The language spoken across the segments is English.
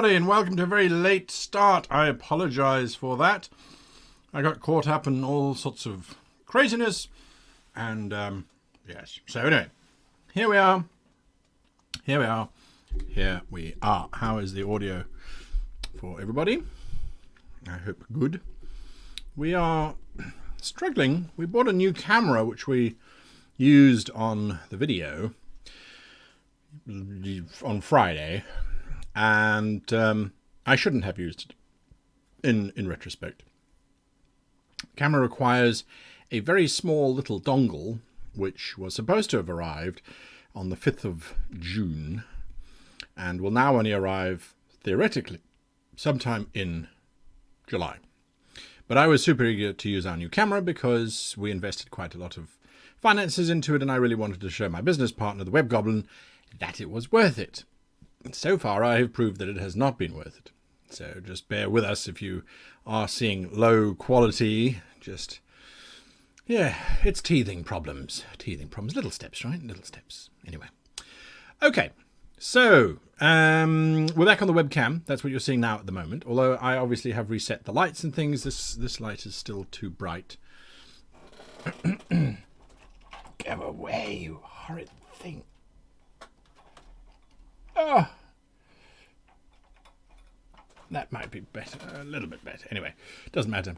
everybody, and welcome to a very late start. I apologise for that. I got caught up in all sorts of craziness, and yes. So anyway, here we are. How is the audio for everybody? I hope good. We are struggling. We bought a new camera, which we used on the video on Friday, and I shouldn't have used it in retrospect. Camera requires a very small little dongle, which was supposed to have arrived on the 5th of June and will now only arrive theoretically sometime in July. But I was super eager to use our new camera because we invested quite a lot of finances into it, and I really wanted to show my business partner, the Web Goblin, that it was worth it. So far, I have proved that it has not been worth it. So just bear with us if you are seeing low quality. It's teething problems. Little steps, right? Little steps. Anyway. Okay. So, we're back on the webcam. That's what you're seeing now at the moment. Although I obviously have reset the lights and things. This light is still too bright. Go away, you horrid thing. Oh, that might be better, a little bit better. Anyway, doesn't matter.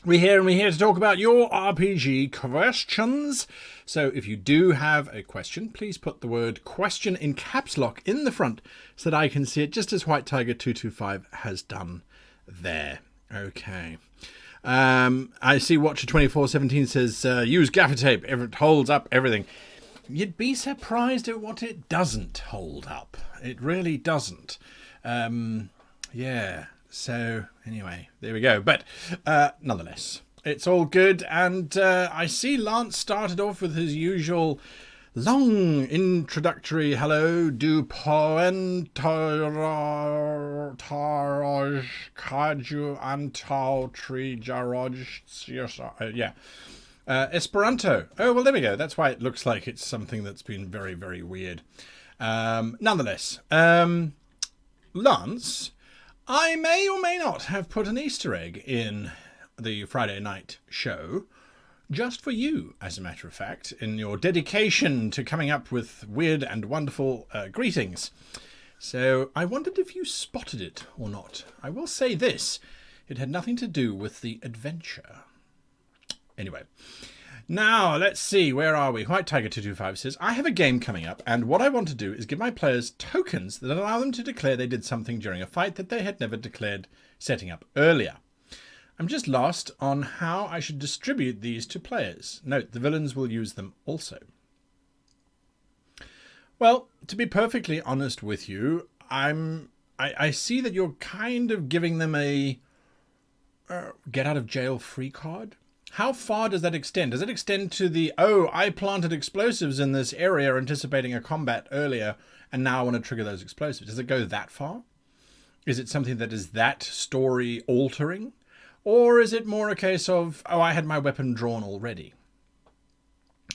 We're here to talk about your RPG questions. So if you do have a question, please put the word question in caps lock in the front so that I can see it, just as White Tiger 225 has done there. Okay. I see Watcher 2417 says, use gaffer tape. It holds up everything. You'd be surprised at what it doesn't hold up. It really doesn't. Yeah. So anyway, there we go. But nonetheless, it's all good. And I see Lance started off with his usual long introductory hello. Du poen taroj kaju antau tri jaroj. Yeah. Esperanto. Oh, well, there we go. That's why it looks like it's something that's been very, very weird. Nonetheless, Lance, I may or may not have put an Easter egg in the Friday night show just for you, as a matter of fact, in your dedication to coming up with weird and wonderful greetings. So I wondered if you spotted it or not. I will say this. It had nothing to do with the adventure. Anyway, now let's see, where are we? White Tiger 225 says, I have a game coming up, and what I want to do is give my players tokens that allow them to declare they did something during a fight that they had never declared setting up earlier. I'm just lost on how I should distribute these to players. Note, the villains will use them also. Well, to be perfectly honest with you, I see that you're kind of giving them a get out of jail free card. How far does that extend? Does it extend to the, I planted explosives in this area anticipating a combat earlier and now I want to trigger those explosives? Does it go that far? Is it something that is that story altering? Or is it more a case of, I had my weapon drawn already?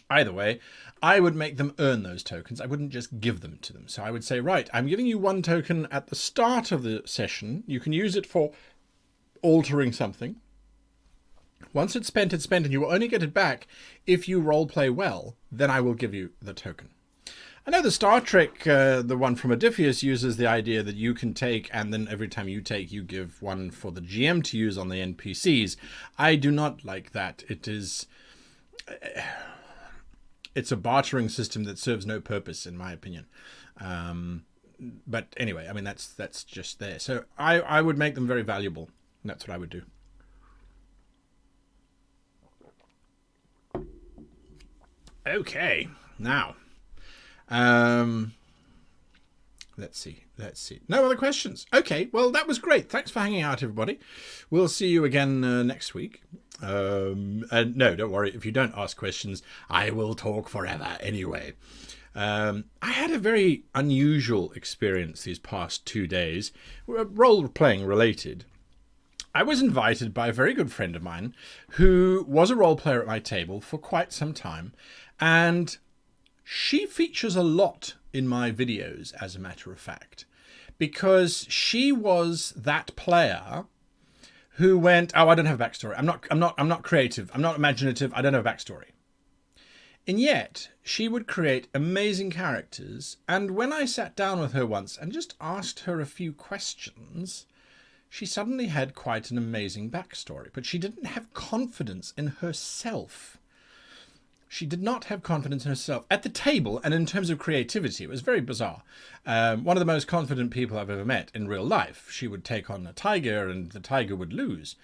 Either way, I would make them earn those tokens. I wouldn't just give them to them. So I would say, right, I'm giving you one token at the start of the session. You can use it for altering something. Once it's spent, and you will only get it back if you roleplay well. Then I will give you the token. I know the Star Trek, the one from Odysseus, uses the idea that you can take, and then every time you take, you give one for the GM to use on the NPCs. I do not like that. It's a bartering system that serves no purpose, in my opinion. But anyway, I mean, that's just there. So I would make them very valuable. That's what I would do. Okay, now, let's see. No other questions. Okay, well, that was great. Thanks for hanging out, everybody. We'll see you again next week. And no, don't worry. If you don't ask questions, I will talk forever anyway. I had a very unusual experience these past 2 days, role-playing related. I was invited by a very good friend of mine who was a role player at my table for quite some time, and she features a lot in my videos, as a matter of fact, because she was that player who went, oh, I don't have a backstory. I'm not creative. I'm not imaginative. I don't have a backstory. And yet she would create amazing characters. And when I sat down with her once and just asked her a few questions, she suddenly had quite an amazing backstory, but she didn't have confidence in herself. She did not have confidence in herself at the table, and in terms of creativity, it was very bizarre. One of the most confident people I've ever met in real life. She would take on a tiger and the tiger would lose.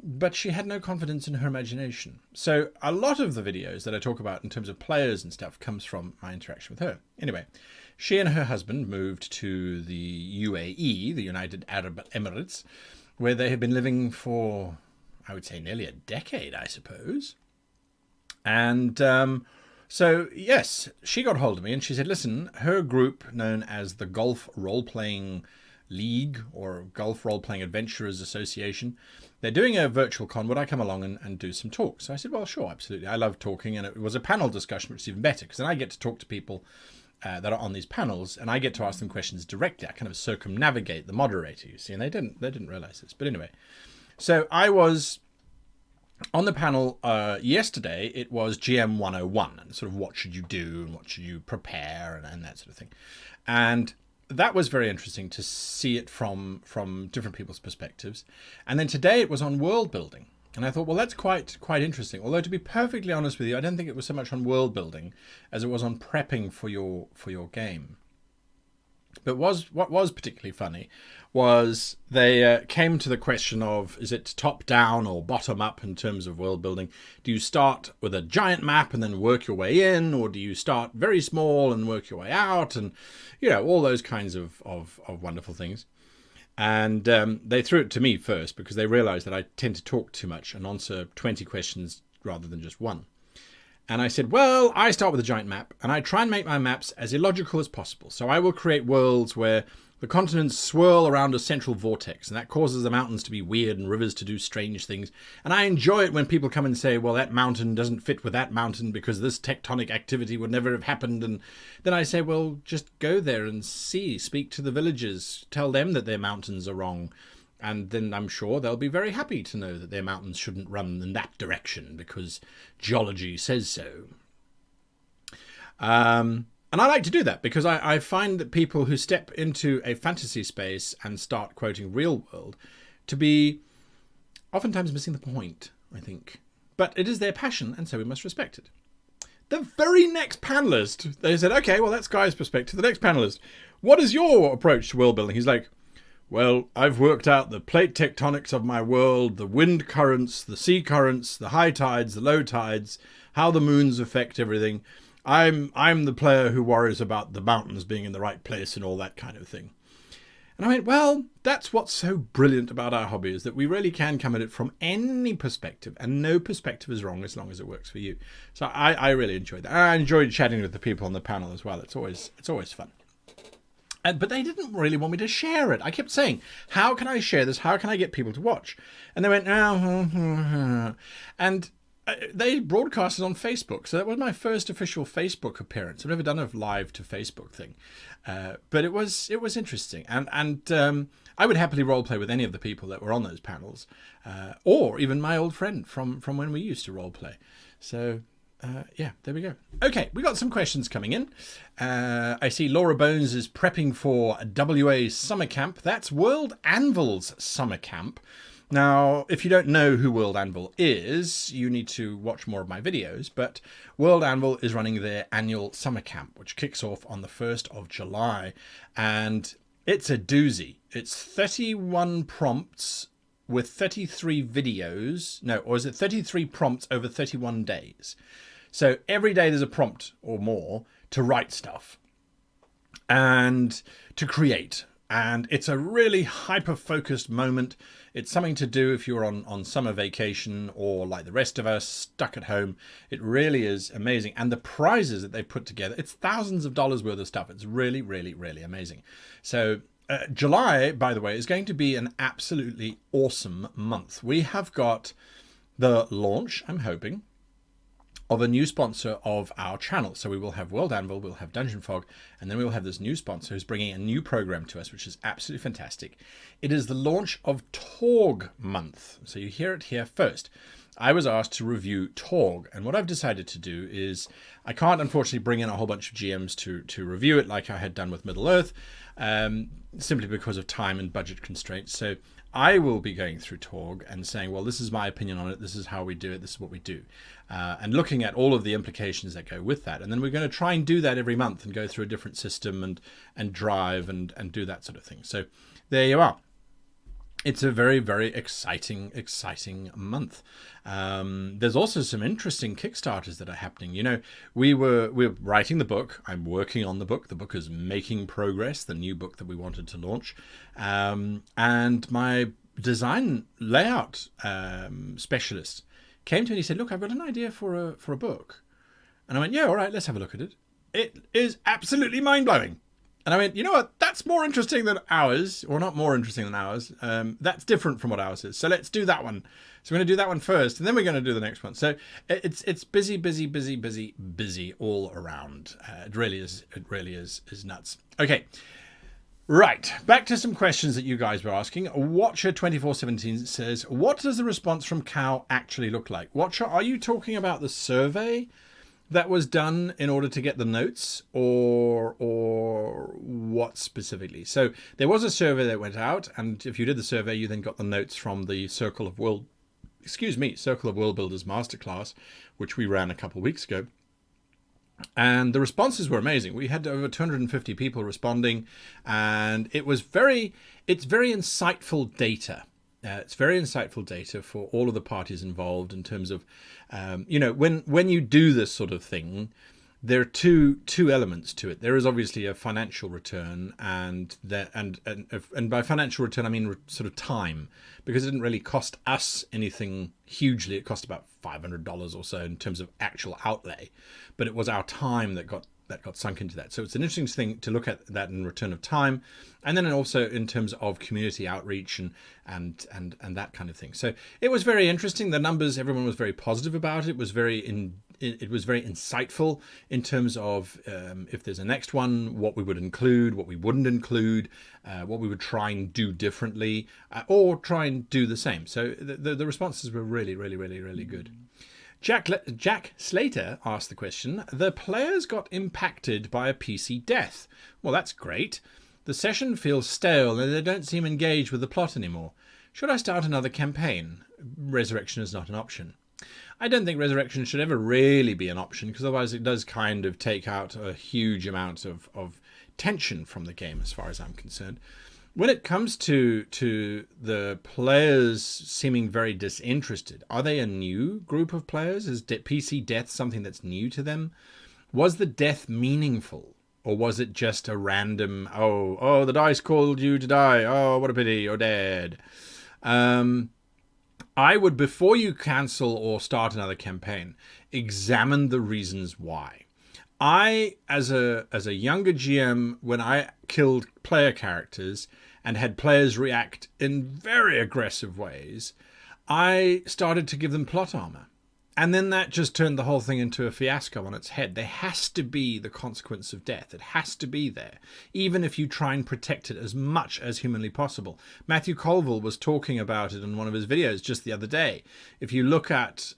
But she had no confidence in her imagination. So a lot of the videos that I talk about in terms of players and stuff comes from my interaction with her. Anyway, she and her husband moved to the UAE, the United Arab Emirates, where they have been living for, I would say, nearly a decade, I suppose. And so, yes, she got hold of me and she said, listen, her group, known as the Golf Role-Playing League or Golf Role-Playing Adventurers Association, they're doing a virtual con. Would I come along and do some talks? So I said, well, sure, absolutely. I love talking. And it was a panel discussion, which is even better because then I get to talk to people that are on these panels and I get to ask them questions directly. I kind of circumnavigate the moderator, you see, and they didn't realize this. But anyway, so I was on the panel yesterday. It was GM 101 and sort of what should you do and what should you prepare and that sort of thing. And that was very interesting to see it from different people's perspectives. And then today it was on world building. And I thought, well, that's quite interesting. Although to be perfectly honest with you, I don't think it was so much on world building as it was on prepping for your game. But what was particularly funny was they came to the question of, is it top down or bottom up in terms of world building? Do you start with a giant map and then work your way in, or do you start very small and work your way out? And, you know, all those kinds of wonderful things. And they threw it to me first because they realized that I tend to talk too much and answer 20 questions rather than just one. And I said, well, I start with a giant map and I try and make my maps as illogical as possible. So I will create worlds where the continents swirl around a central vortex and that causes the mountains to be weird and rivers to do strange things. And I enjoy it when people come and say, well, that mountain doesn't fit with that mountain because this tectonic activity would never have happened. And then I say, well, just go there and speak to the villagers, tell them that their mountains are wrong. And then I'm sure they'll be very happy to know that their mountains shouldn't run in that direction because geology says so. And I like to do that because I find that people who step into a fantasy space and start quoting real world to be oftentimes missing the point, I think. But it is their passion, and so we must respect it. The very next panelist, they said, okay, well, that's Guy's perspective. The next panelist, what is your approach to world building? He's like, well, I've worked out the plate tectonics of my world, the wind currents, the sea currents, the high tides, the low tides, how the moons affect everything. I'm the player who worries about the mountains being in the right place and all that kind of thing. And I went, well, that's what's so brilliant about our hobby is that we really can come at it from any perspective and no perspective is wrong as long as it works for you. So I really enjoyed that. I enjoyed chatting with the people on the panel as well. It's always fun. But they didn't really want me to share it. I kept saying, how can I share this? How can I get people to watch? And they went, oh. And they broadcasted on Facebook. So that was my first official Facebook appearance. I've never done a live to Facebook thing. But it was interesting. And I would happily roleplay with any of the people that were on those panels. Or even my old friend from when we used to roleplay. So yeah, there we go. Okay, we got some questions coming in. I see Laura Bones is prepping for WA summer camp. That's World Anvil's summer camp. Now, if you don't know who World Anvil is, you need to watch more of my videos, but World Anvil is running their annual summer camp, which kicks off on the 1st of July, and it's a doozy. It's 31 prompts with 33 videos. No, or is it 33 prompts over 31 days? So every day there's a prompt or more to write stuff and to create. And it's a really hyper-focused moment. It's something to do if you're on summer vacation or like the rest of us stuck at home. It really is amazing. And the prizes that they've put together, it's thousands of dollars worth of stuff. It's really, really, really amazing. So July, by the way, is going to be an absolutely awesome month. We have got the launch, I'm hoping, of a new sponsor of our channel. So we will have World Anvil, we'll have Dungeon Fog, and then we will have this new sponsor who's bringing a new program to us, which is absolutely fantastic. It is the launch of Torg Month. So you hear it here first. I was asked to review Torg, and what I've decided to do is, I can't unfortunately bring in a whole bunch of GMs to review it like I had done with Middle-earth, simply because of time and budget constraints. So I will be going through Torg and saying, well, this is my opinion on it, this is how we do it, this is what we do. And looking at all of the implications that go with that. And then we're going to try and do that every month and go through a different system and drive and do that sort of thing. So there you are. It's a very, very exciting month. There's also some interesting Kickstarters that are happening. You know, we're writing the book. I'm working on the book. The book is making progress, the new book that we wanted to launch. And my design layout specialist came to me and he said, look, I've got an idea for a book. And I went, yeah, all right, let's have a look at it. It is absolutely mind-blowing. And I went, you know what, that's more interesting than ours, or not more interesting than ours. That's different from what ours is. So let's do that one. So we're going to do that one first, and then we're going to do the next one. So it's busy all around. It really is nuts. Okay. Right, back to some questions that you guys were asking. Watcher2417 says, what does the response from Cow actually look like? Watcher, are you talking about the survey that was done in order to get the notes, or what specifically? So there was a survey that went out, and if you did the survey, you then got the notes from the Circle of World Builders Masterclass, which we ran a couple of weeks ago. And the responses were amazing. We had over 250 people responding, and it's very insightful data. It's very insightful data for all of the parties involved in terms of, you know, when you do this sort of thing, there are two elements to it. There is obviously a financial return, and by financial return I mean sort of time, because it didn't really cost us anything hugely. It cost about $500 or so in terms of actual outlay, but it was our time that got sunk into that. So it's an interesting thing to look at that in return of time, and then also in terms of community outreach and that kind of thing. So it was very interesting. The numbers, everyone was very positive about it. It was very insightful in terms of if there's a next one, what we would include, what we wouldn't include, what we would try and do differently, or try and do the same. So the responses were really good. Jack Slater asked the question, the players got impacted by a PC death. Well, that's great. The session feels stale and they don't seem engaged with the plot anymore. Should I start another campaign? Resurrection is not an option. I don't think resurrection should ever really be an option, because otherwise it does kind of take out a huge amount of tension from the game as far as I'm concerned. When it comes to the players seeming very disinterested, are they a new group of players? Is PC death something that's new to them? Was the death meaningful? Or was it just a random, oh, the dice called you to die. Oh, what a pity, you're dead. I would, before you cancel or start another campaign, examine the reasons why. I, as a younger GM, when I killed player characters and had players react in very aggressive ways, I started to give them plot armor. And then that just turned the whole thing into a fiasco on its head. There has to be the consequence of death. It has to be there, even if you try and protect it as much as humanly possible. Matthew Colville was talking about it in one of his videos just the other day. If you look at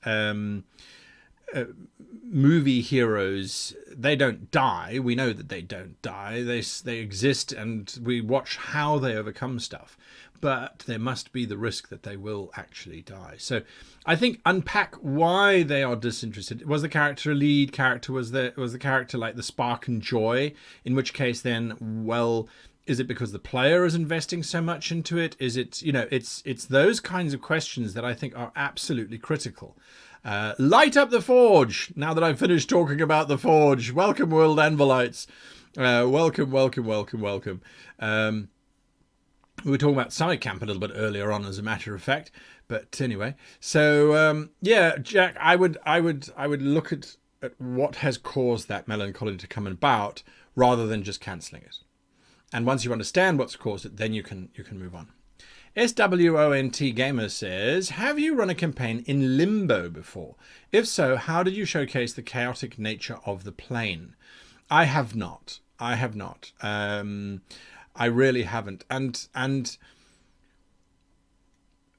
movie heroes, they don't die. We know that they don't die. They exist, and we watch how they overcome stuff. But there must be the risk that they will actually die. So I think unpack why they are disinterested. Was the character a lead character? Was the character like the spark and joy? In which case then, well, is it because the player is investing so much into it? Is it, you know, it's those kinds of questions that I think are absolutely critical. Light up the Forge. Now that I've finished talking about the Forge. Welcome, World Anvilites. Welcome. We were talking about summer camp a little bit earlier on, as a matter of fact. But anyway, so yeah, Jack, I would look at what has caused that melancholy to come about, rather than just cancelling it. And once you understand what's caused it, then you can move on. SWONT Gamer says, have you run a campaign in Limbo before? If so, how did you showcase the chaotic nature of the plane? I have not. I have not. I really haven't. And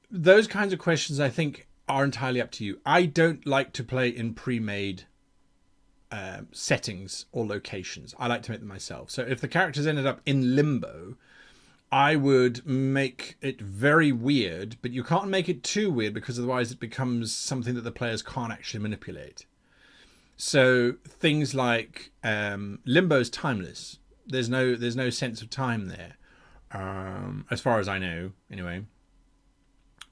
those kinds of questions, I think, are entirely up to you. I don't like to play in pre-made settings or locations. I like to make them myself. So if the characters ended up in Limbo, I would make it very weird, but you can't make it too weird because otherwise it becomes something that the players can't actually manipulate. So things like Limbo's timeless. There's no sense of time there, as far as I know, anyway.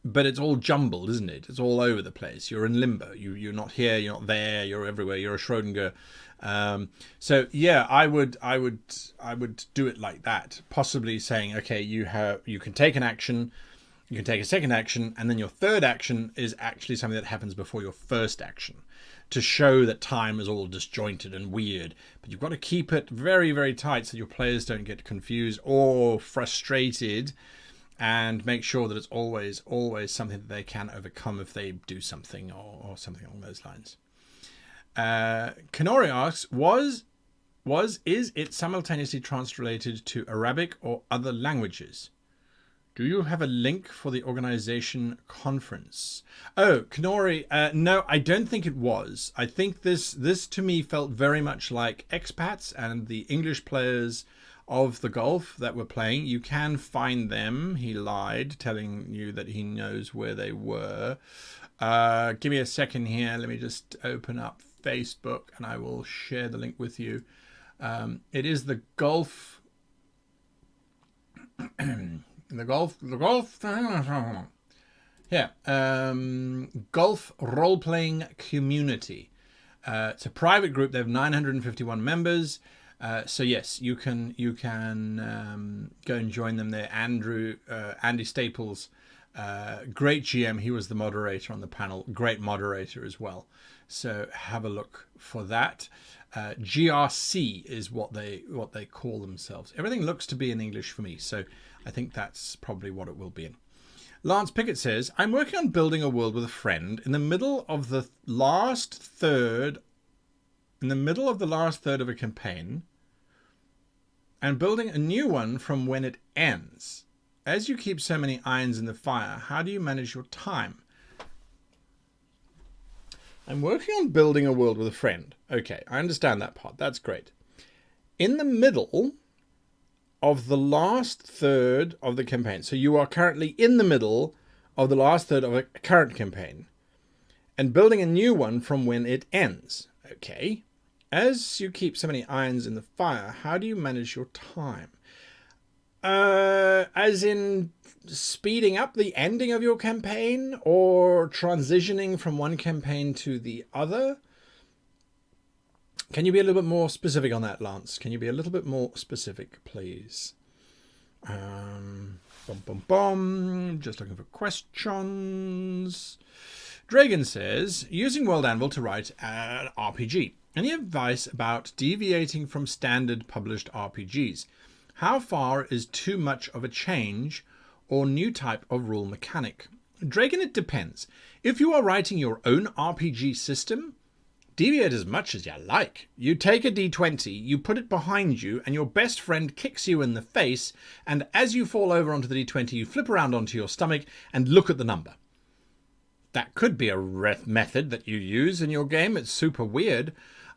But it's all jumbled, isn't it? It's all over the place. You're in limbo. You're not here. You're not there. You're everywhere. You're a Schrodinger. So yeah, I would do it like that. Possibly saying, okay, you can take an action, you can take a second action, and then your third action is actually something that happens before your first action, to show that time is all disjointed and weird. But you've got to keep it very, very tight so your players don't get confused or frustrated. And make sure that it's always something that they can overcome if they do something or something along those lines. Kanori asks, is it simultaneously translated to Arabic or other languages? Do you have a link for the organization conference? Oh, Kanori, no, I don't think it was. I think this to me felt very much like expats and the English players of the golf that were playing. You can find them. He lied, telling you that he knows where they were. Give me a second here. Let me just open up Facebook and I will share the link with you. It is the golf. the golf. Yeah. Golf role-playing community. It's a private group. They have 951 members. So yes, you can go and join them there. Andy Staples, great GM. He was the moderator on the panel. Great moderator as well. So have a look for that. GRC is what they call themselves. Everything looks to be in English for me, so I think that's probably what it will be in. Lance Pickett says, I'm working on building a world with a friend in the middle of the last third of a campaign, and building a new one from when it ends. As you keep so many irons in the fire, how do you manage your time? I'm working on building a world with a friend. Okay, I understand that part. That's great. In the middle of the last third of the campaign. So you are currently in the middle of the last third of a current campaign and building a new one from when it ends. Okay. As you keep so many irons in the fire, how do you manage your time? As in speeding up the ending of your campaign or transitioning from one campaign to the other? Can you be a little bit more specific on that, Lance? Can you be a little bit more specific, please? Just looking for questions. Dragon says, using World Anvil to write an RPG. Any advice about deviating from standard published RPGs? How far is too much of a change or new type of rule mechanic? Dragon, it depends. If you are writing your own RPG system, deviate as much as you like. You take a D20, you put it behind you, and your best friend kicks you in the face, and as you fall over onto the D20, you flip around onto your stomach and look at the number. That could be a method that you use in your game. It's super weird.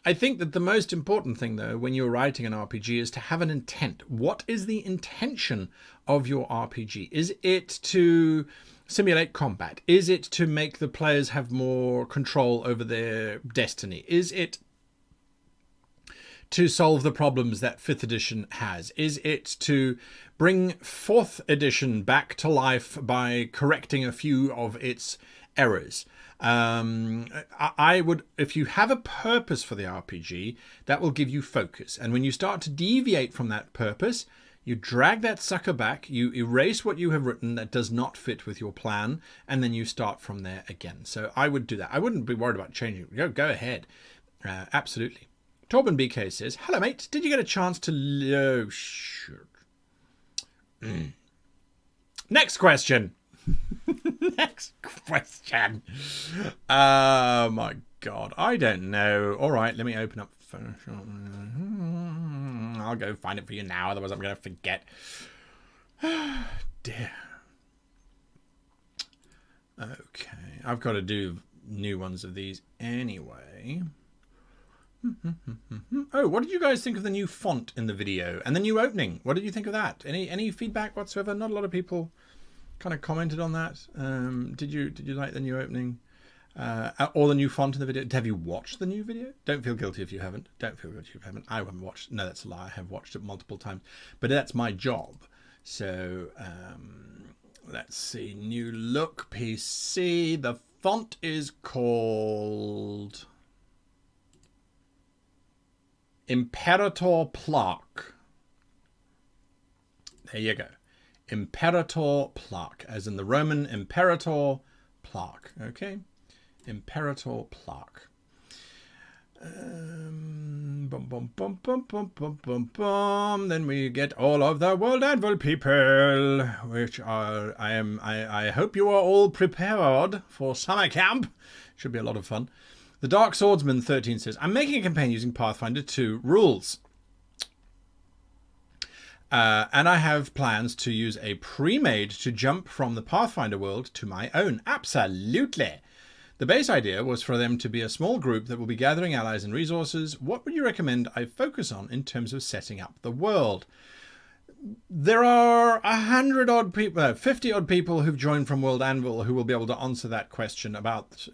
I think that the most important thing, though, when you're writing an RPG is to have an intent. What is the intention of your RPG? Is it to simulate combat? Is it to make the players have more control over their destiny? Is it to solve the problems that 5th edition has? Is it to bring 4th edition back to life by correcting a few of its errors? I would, if you have a purpose for the RPG, that will give you focus. And when you start to deviate from that purpose, you drag that sucker back, you erase what you have written that does not fit with your plan, and then you start from there again. So I would do that. I wouldn't be worried about changing. Go ahead. Absolutely. Torben BK says, hello, mate. Did you get a chance to... Oh, shit. Next question. Next question. Oh my God. I don't know. All right, let me open up. I'll go find it for you now. Otherwise I'm going to forget. Dear. Okay. I've got to do new ones of these anyway. Oh, what did you guys think of the new font in the video and the new opening? What did you think of that? Any feedback whatsoever? Not a lot of people kind of commented on that. Did you like the new opening or the new font in the video? Have you watched the new video? Don't feel guilty if you haven't. Don't feel guilty if you haven't. I haven't watched. No, that's a lie. I have watched it multiple times, but that's my job. So let's see. New look PC. The font is called Imperator Plaque. There you go. Imperator Plaque, as in the Roman Imperator Plaque. Okay, Imperator Plaque. Then we get all of the World Anvil people, which are I hope you are all prepared for summer camp. Should be a lot of fun. The Dark Swordsman 13 says, I'm making a campaign using Pathfinder 2 rules. And I have plans to use a pre-made to jump from the Pathfinder world to my own. Absolutely. The base idea was for them to be a small group that will be gathering allies and resources. What would you recommend I focus on in terms of setting up the world? There are 100 odd people, 50 odd people who've joined from World Anvil who will be able to answer that question about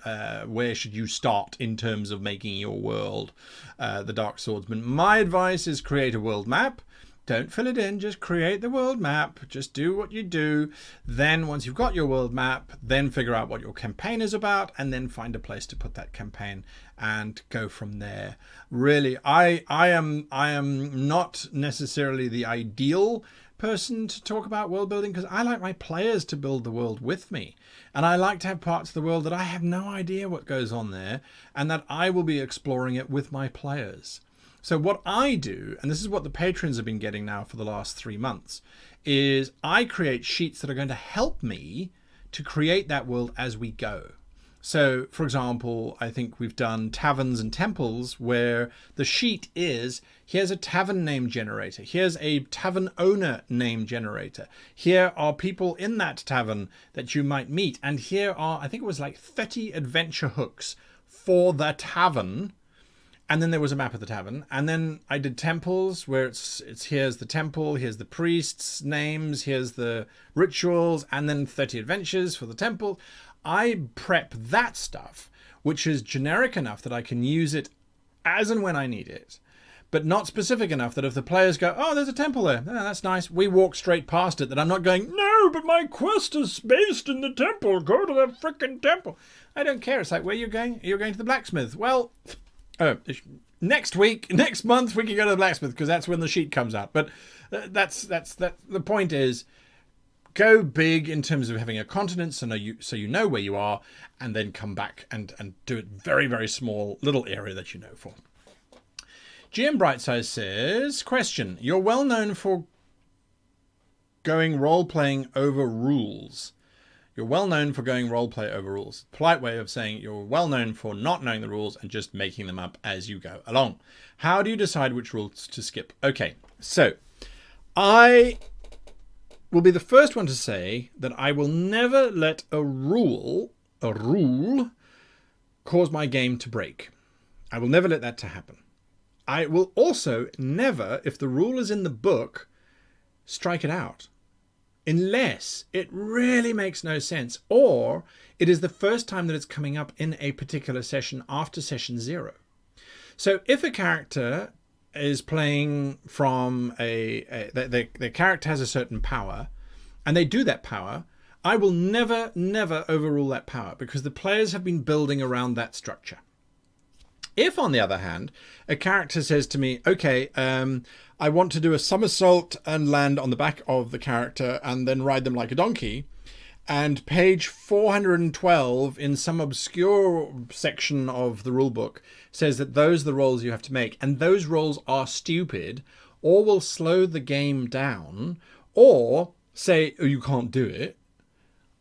where should you start in terms of making your world, the Dark Swordsman. My advice is create a world map. Don't fill it in, just create the world map. Just do what you do. Then once you've got your world map, then figure out what your campaign is about and then find a place to put that campaign and go from there. Really, I am not necessarily the ideal person to talk about world building because I like my players to build the world with me. And I like to have parts of the world that I have no idea what goes on there and that I will be exploring it with my players. So what I do, and this is what the patrons have been getting now for the last 3 months, is I create sheets that are going to help me to create that world as we go. So, for example, I think we've done taverns and temples where the sheet is, here's a tavern name generator, here's a tavern owner name generator, here are people in that tavern that you might meet, and here are, I think it was like 30 adventure hooks for the tavern. And then there was a map of the tavern. And then I did temples where it's here's the temple, here's the priests' names, here's the rituals, and then 30 adventures for the temple. I prep that stuff, which is generic enough that I can use it as and when I need it, but not specific enough that if the players go, oh, there's a temple there, oh, that's nice, we walk straight past it, that I'm not going, no, but my quest is based in the temple, go to the frickin' temple. I don't care. It's like, where are you going? You're going to the blacksmith. Well... next month we can go to the blacksmith because that's when the sheet comes out. But that's the point is, go big in terms of having a continent so you know where you are, and then come back and do it very, very small little area that you know for. GM Brightside says, question, you're well known for going role-playing over rules. You're well known for going roleplay over rules. Polite way of saying you're well known for not knowing the rules and just making them up as you go along. How do you decide which rules to skip? Okay, so I will be the first one to say that I will never let a rule cause my game to break. I will never let that to happen. I will also never, if the rule is in the book, strike it out. Unless it really makes no sense, or it is the first time that it's coming up in a particular session after session 0. So if a character is playing from the character has a certain power, and they do that power, I will never overrule that power because the players have been building around that structure. If, on the other hand, a character says to me, okay, I want to do a somersault and land on the back of the character and then ride them like a donkey, and page 412 in some obscure section of the rulebook says that those are the rolls you have to make, and those rolls are stupid or will slow the game down or say, oh, you can't do it,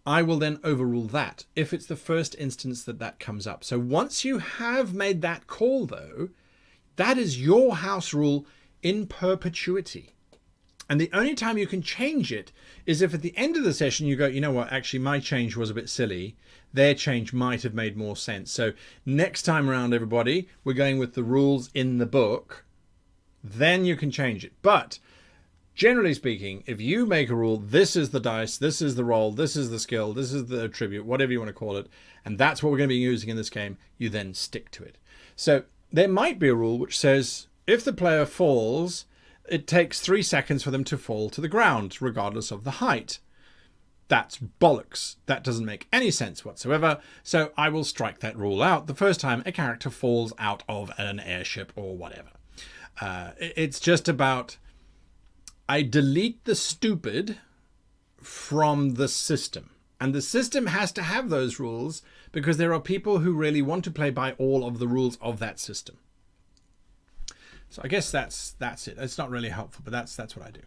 I will then overrule that if it's the first instance that that comes up. So once you have made that call, though, that is your house rule in perpetuity. And the only time you can change it is if at the end of the session you go, you know what, actually my change was a bit silly. Their change might have made more sense. So next time around, everybody, we're going with the rules in the book. Then you can change it. But generally speaking, if you make a rule, this is the dice, this is the roll, this is the skill, this is the attribute, whatever you want to call it, and that's what we're going to be using in this game, you then stick to it. So there might be a rule which says if the player falls, it takes 3 seconds for them to fall to the ground, regardless of the height. That's bollocks. That doesn't make any sense whatsoever. So I will strike that rule out the first time a character falls out of an airship or whatever. It's just about, I delete the stupid from the system. And the system has to have those rules because there are people who really want to play by all of the rules of that system. So I guess that's it. It's not really helpful, but that's what I do.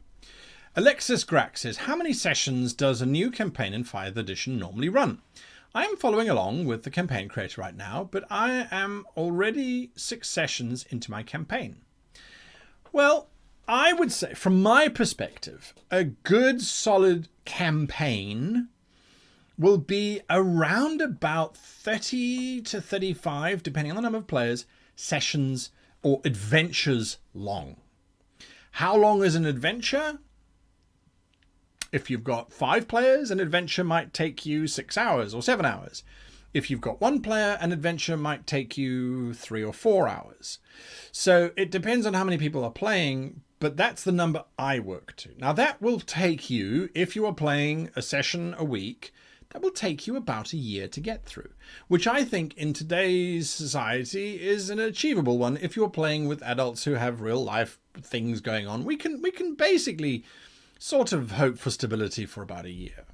Alexis Grack says, how many sessions does a new campaign in 5th edition normally run? I am following along with the campaign creator right now, but I am already 6 sessions into my campaign. Well, I would say, from my perspective, a good solid campaign will be around about 30 to 35, depending on the number of players, sessions or adventures long. How long is an adventure? If you've got 5 players, an adventure might take you 6 hours or 7 hours. If you've got 1 player, an adventure might take you 3 or 4 hours. So it depends on how many people are playing, but that's the number I work to. Now that will take you, if you are playing a session a week, that will take you about a year to get through, which I think in today's society is an achievable one. If you're playing with adults who have real life things going on, we can basically sort of hope for stability for about a year.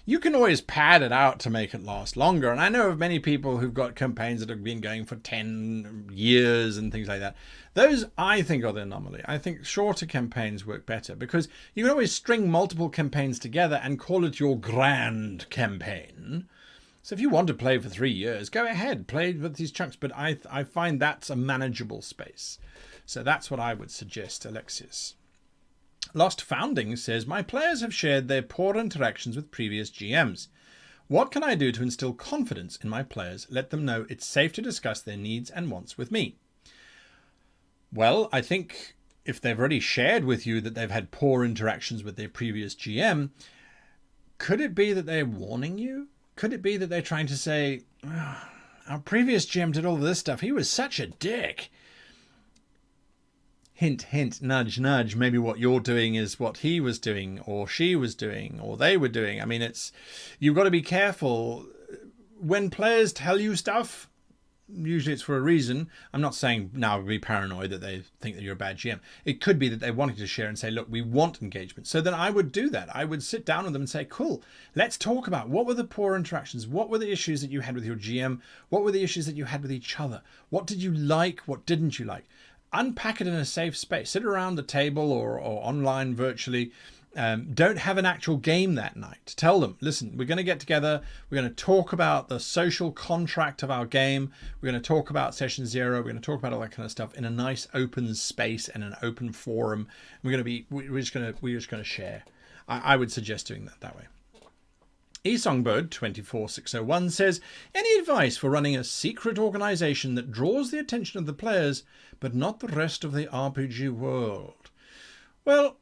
You can always pad it out to make it last longer. And I know of many people who've got campaigns that have been going for 10 years and things like that. Those, I think, are the anomaly. I think shorter campaigns work better because you can always string multiple campaigns together and call it your grand campaign. So if you want to play for 3 years, go ahead, play with these chunks. But I find that's a manageable space. So that's what I would suggest, Alexis. Lost Founding says, my players have shared their poor interactions with previous GMs. What can I do to instill confidence in my players? Let them know it's safe to discuss their needs and wants with me. Well, I think if they've already shared with you that they've had poor interactions with their previous GM, could it be that they're warning you? Could it be that they're trying to say, oh, our previous GM did all this stuff. He was such a dick. Hint, hint, nudge, nudge. Maybe what you're doing is what he was doing or she was doing or they were doing. I mean, you've got to be careful. When players tell you stuff, usually it's for a reason. I'm not saying now be paranoid that they think that you're a bad GM. It could be that they wanted to share and say, look, we want engagement. So then I would do that. I would sit down with them and say, cool, let's talk about what were the poor interactions? What were the issues that you had with your GM? What were the issues that you had with each other? What did you like? What didn't you like? Unpack it in a safe space. Sit around the table or online virtually. Don't have an actual game that night. Tell them, listen, we're going to get together. We're going to talk about the social contract of our game. We're going to talk about session 0. We're going to talk about all that kind of stuff in a nice open space and an open forum. We're just going to share. I would suggest doing that way. eSongbird 24601 says, any advice for running a secret organization that draws the attention of the players but not the rest of the RPG world? Well,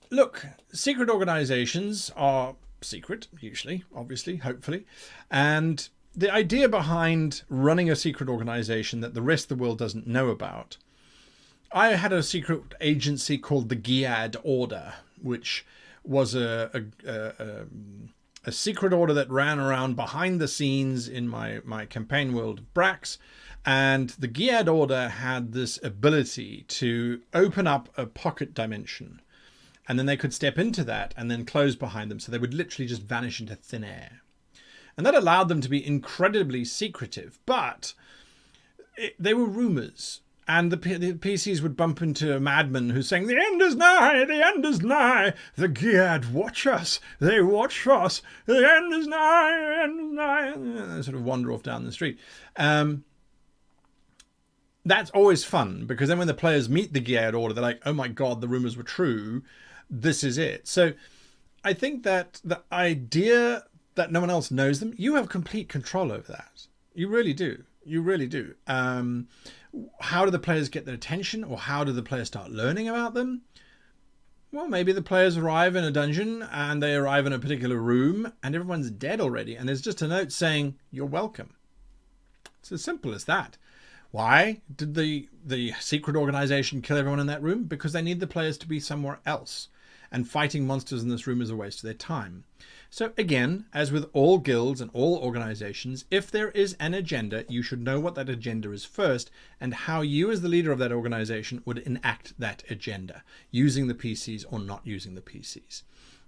look, secret organizations are secret, usually, obviously, hopefully. And the idea behind running a secret organization that the rest of the world doesn't know about, I had a secret agency called the Giad Order, which was a secret order that ran around behind the scenes in my campaign world of Brax. And the Giad Order had this ability to open up a pocket dimension. And then they could step into that and then close behind them. So they would literally just vanish into thin air. And that allowed them to be incredibly secretive. But they were rumors. And the PCs would bump into a madman who's saying, "The end is nigh, the end is nigh. The Geared watch us, they watch us. The end is nigh, the end is nigh." And they sort of wander off down the street. That's always fun, because then when the players meet the Geared Order, they're like, "Oh my God, the rumors were true. This is it." So I think that the idea that no one else knows them, you have complete control over that. You really do. You really do. How do the players get their attention, or how do the players start learning about them? Well, maybe the players arrive in a dungeon and they arrive in a particular room and everyone's dead already, and there's just a note saying, "You're welcome." It's as simple as that. Why did the secret organization kill everyone in that room? Because they need the players to be somewhere else, and fighting monsters in this room is a waste of their time. So again, as with all guilds and all organizations, if there is an agenda, you should know what that agenda is first, and how you as the leader of that organization would enact that agenda, using the PCs or not using the PCs.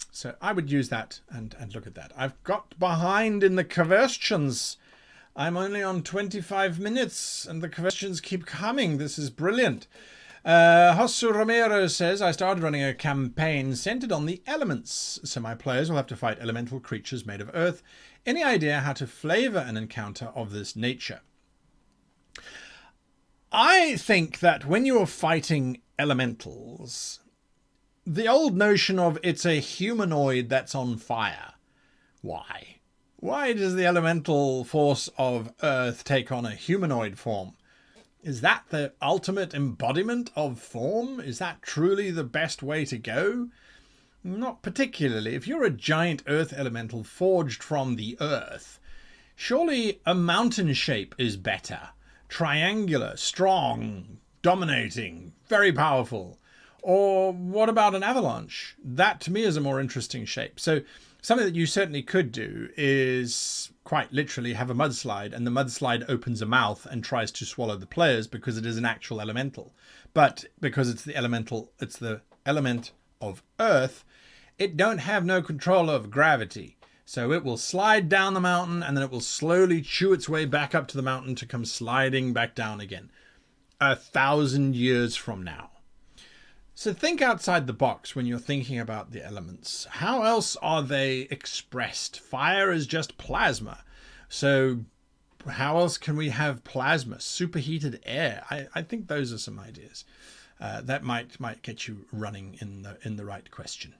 So I would use that and look at that. I've got behind in the questions. I'm only on 25 minutes and the questions keep coming. This is brilliant. Josu Romero says, "I started running a campaign centered on the elements, so my players will have to fight elemental creatures made of earth. Any idea how to flavor an encounter of this nature?" I think that when you're fighting elementals, the old notion of it's a humanoid that's on fire. Why? Why does the elemental force of earth take on a humanoid form? Is that the ultimate embodiment of form? Is that truly the best way to go? Not particularly. If you're a giant earth elemental forged from the earth, surely a mountain shape is better. Triangular, strong, dominating, very powerful. Or what about an avalanche? That to me is a more interesting shape. So something that you certainly could do is quite literally have a mudslide, and the mudslide opens a mouth and tries to swallow the players because it is an actual elemental. But because it's the element of earth, it don't have no control of gravity. So it will slide down the mountain and then it will slowly chew its way back up to the mountain to come sliding back down again 1,000 years from now. So think outside the box when you're thinking about the elements. How else are they expressed? Fire is just plasma. So how else can we have plasma? Superheated air. I think those are some ideas that might get you running in the right question.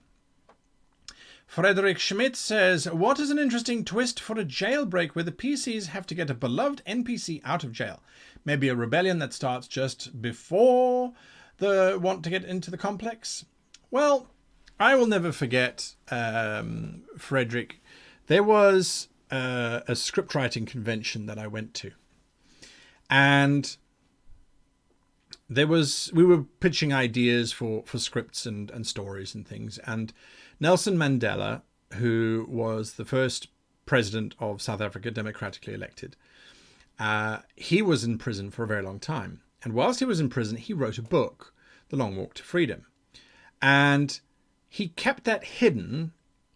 Frederick Schmidt says, "What is an interesting twist for a jailbreak where the PCs have to get a beloved NPC out of jail? Maybe a rebellion that starts just before the want to get into the complex?" Well, I will never forget, Frederick. There was a script writing convention that I went to, and we were pitching ideas for scripts and stories and things. And Nelson Mandela, who was the first president of South Africa, democratically elected, he was in prison for a very long time. And whilst he was in prison, he wrote a book, The Long Walk to Freedom. And he kept that hidden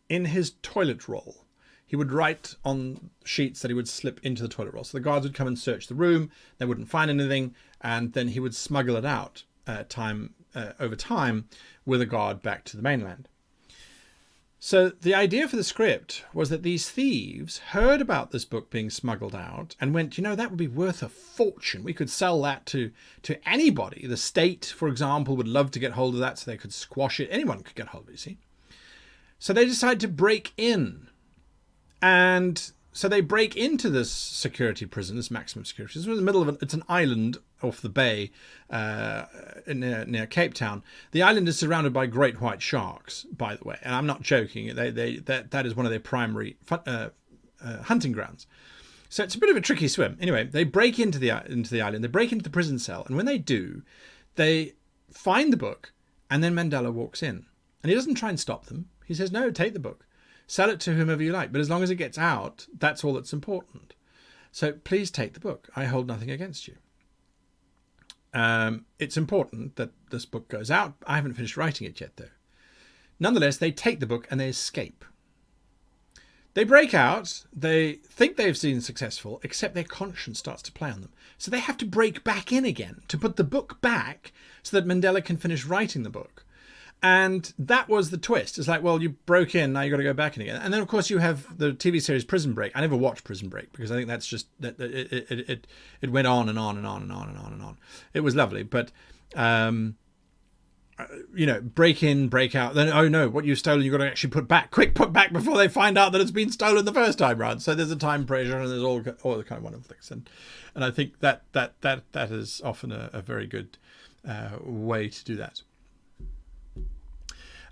in his toilet roll. He would write on sheets that he would slip into the toilet roll. So the guards would come and search the room. They wouldn't find anything. And then he would smuggle it out over time with a guard back to the mainland. So the idea for the script was that these thieves heard about this book being smuggled out and went, that would be worth a fortune. We could sell that to anybody. The state, for example, would love to get hold of that so they could squash it. Anyone could get hold of it, you see. So they decided to break in. And so they break into this security prison, this maximum security. It's in the middle of it's an island off the bay near Cape Town. The island is surrounded by great white sharks, by the way, and I'm not joking. That is one of their primary hunting grounds. So it's a bit of a tricky swim. Anyway, they break into the island. They break into the prison cell, and when they do, they find the book, and then Mandela walks in, and he doesn't try and stop them. He says, "No, take the book. Sell it to whomever you like, but as long as it gets out, that's all that's important. So please take the book. I hold nothing against you." It's important that this book goes out. I haven't finished writing it yet, though. Nonetheless, they take the book and they escape. They break out, they think they've been successful, except their conscience starts to play on them. So they have to break back in again to put the book back so that Mandela can finish writing the book. And that was the twist. It's like, well, you broke in, now you've got to go back in again. And then, of course, you have the TV series Prison Break. I never watched Prison Break because I think that's just, it went on and on and on and on and on and on. It was lovely. But, break in, break out. Then, oh no, what you've stolen, you've got to actually put back. Quick, put back before they find out that it's been stolen the first time round. So there's a time pressure and there's all the kind of wonderful things. And I think that is often a very good way to do that.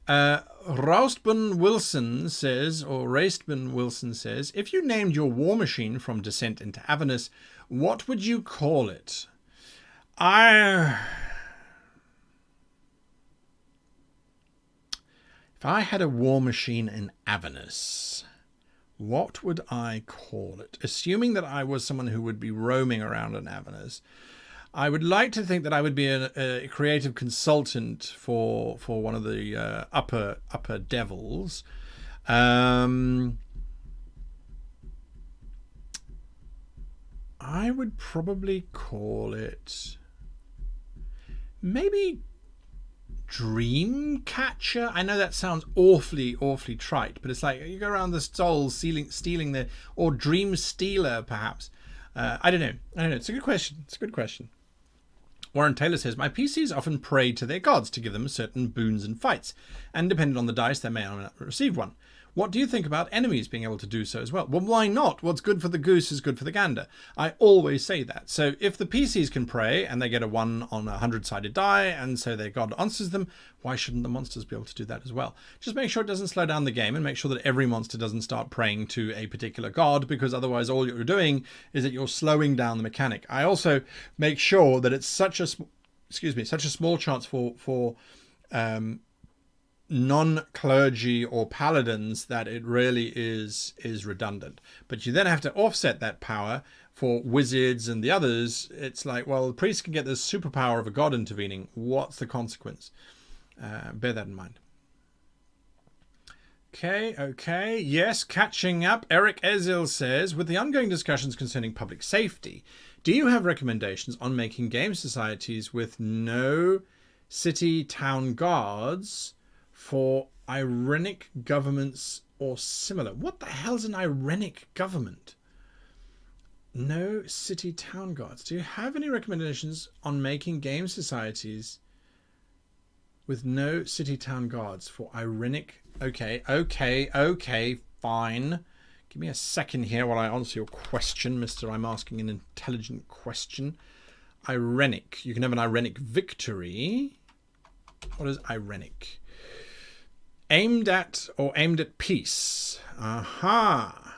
Raustben Wilson says, if you named your war machine from Descent into Avernus, what would you call it? If I had a war machine in Avernus, what would I call it? Assuming that I was someone who would be roaming around in Avernus, I would like to think that I would be a creative consultant for one of the upper devils. I would probably call it maybe Dreamcatcher. I know that sounds awfully trite, but it's like you go around the stalls stealing the, or Dream Stealer perhaps. I don't know. It's a good question. Warren Taylor says, my PCs often pray to their gods to give them certain boons in fights, and depending on the dice, they may or may not receive one. What do you think about enemies being able to do so as well? Well, why not? What's good for the goose is good for the gander. I always say that. So if the PCs can pray and they get a 1 on a 100-sided die, and so their god answers them, why shouldn't the monsters be able to do that as well? Just make sure it doesn't slow down the game, and make sure that every monster doesn't start praying to a particular god, because otherwise all you're doing is that you're slowing down the mechanic. I also make sure that it's such a small chance for non-clergy or paladins that it really is redundant. But you then have to offset that power for wizards and the others. It's like, well, the priest can get this superpower of a god intervening. What's the consequence? Bear that in mind. Okay. Yes, catching up. Eric Ezil says, with the ongoing discussions concerning public safety, do you have recommendations on making game societies with no city-town guards for irenic governments or similar? What the hell's an irenic government? No city-town guards. Do you have any recommendations on making game societies with no city-town guards for irenic? Okay, fine. Give me a second here while I answer your question, Mr. I'm asking an intelligent question. Irenic. You can have an irenic victory. What is irenic? Aimed at peace. Aha.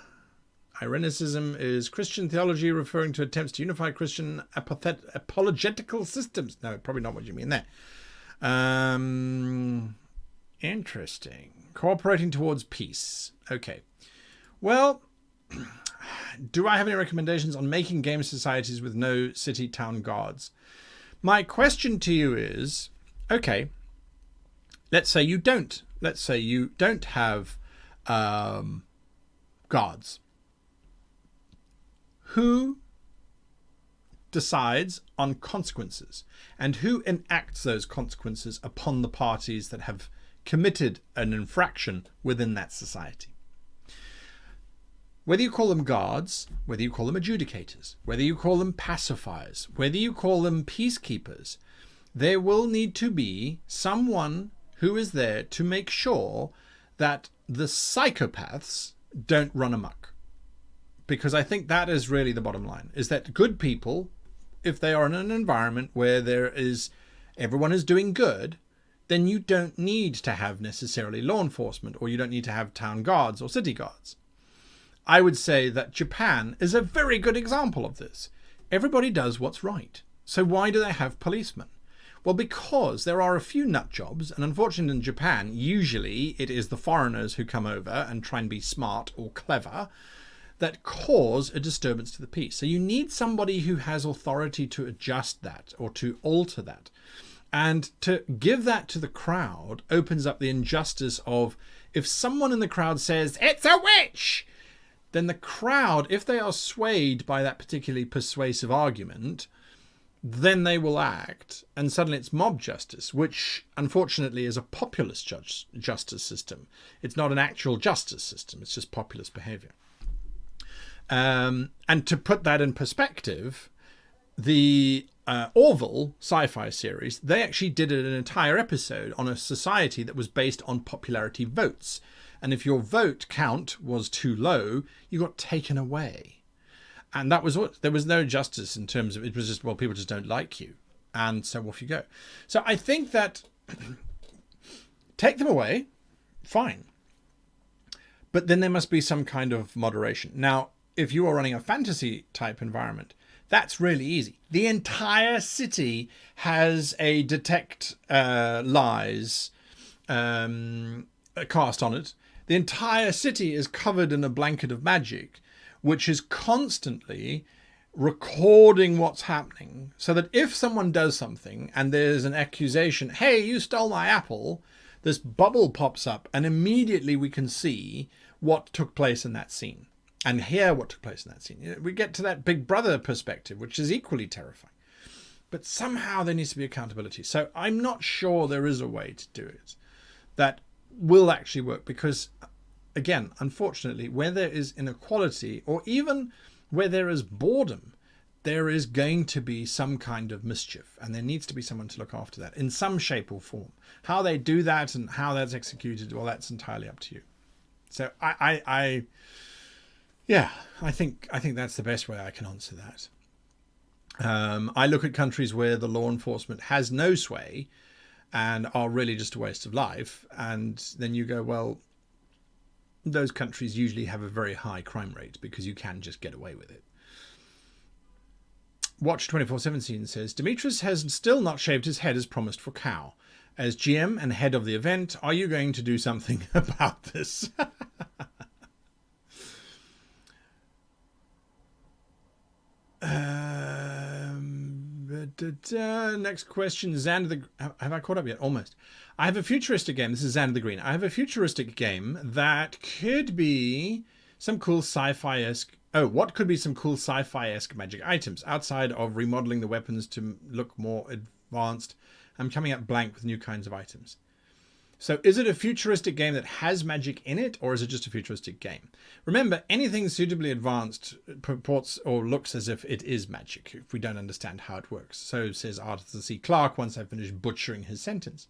Irenicism is Christian theology referring to attempts to unify Christian apologetical systems. No, probably not what you mean there. Interesting. Cooperating towards peace. Okay. Well, do I have any recommendations on making game societies with no city-town guards? My question to you is, okay, let's say you don't. Let's say you don't have guards. Who decides on consequences? And who enacts those consequences upon the parties that have committed an infraction within that society? Whether you call them guards, whether you call them adjudicators, whether you call them pacifiers, whether you call them peacekeepers, there will need to be someone who is there to make sure that the psychopaths don't run amok. Because I think that is really the bottom line, is that good people, if they are in an environment where everyone is doing good, then you don't need to have necessarily law enforcement, or you don't need to have town guards or city guards. I would say that Japan is a very good example of this. Everybody does what's right. So why do they have policemen? Well, because there are a few nut jobs, and unfortunately in Japan, usually it is the foreigners who come over and try and be smart or clever that cause a disturbance to the peace. So you need somebody who has authority to adjust that or to alter that. And to give that to the crowd opens up the injustice of, if someone in the crowd says, "It's a witch!" then the crowd, if they are swayed by that particularly persuasive argument, then they will act, and suddenly it's mob justice, which unfortunately is a populist justice system. It's not an actual justice system, it's just populist behavior. And to put that in perspective, the Orville sci-fi series, they actually did an entire episode on a society that was based on popularity votes. And if your vote count was too low, you got taken away. And that was what, there was no justice in terms of, it was just, well, people just don't like you. And so off you go. So I think that take them away, fine. But then there must be some kind of moderation. Now, if you are running a fantasy type environment, that's really easy. The entire city has a detect lies cast on it. The entire city is covered in a blanket of magic, which is constantly recording what's happening, so that if someone does something and there's an accusation, hey, you stole my apple, this bubble pops up and immediately we can see what took place in that scene and hear what took place in that scene. We get to that Big Brother perspective, which is equally terrifying. But somehow there needs to be accountability. So I'm not sure there is a way to do it that will actually work, because again, unfortunately, where there is inequality, or even where there is boredom, there is going to be some kind of mischief, and there needs to be someone to look after that in some shape or form. How they do that and how that's executed, well, that's entirely up to you. So I think that's the best way I can answer that. I look at countries where the law enforcement has no sway and are really just a waste of life, and then you go, well, those countries usually have a very high crime rate because you can just get away with it. Watch 24/17 says, Demetrius has still not shaved his head as promised for Cow. As GM and head of the event, are you going to do something about this? Next question, Xander the... Have I caught up yet? Almost. I have a futuristic game. This is Xander the Green. I have a futuristic game that could be some cool sci-fi-esque... Oh, what could be some cool sci-fi-esque magic items outside of remodeling the weapons to look more advanced? I'm coming up blank with new kinds of items. So is it a futuristic game that has magic in it, or is it just a futuristic game? Remember, anything suitably advanced purports or looks as if it is magic, if we don't understand how it works. So says Arthur C. Clarke once I finished butchering his sentence.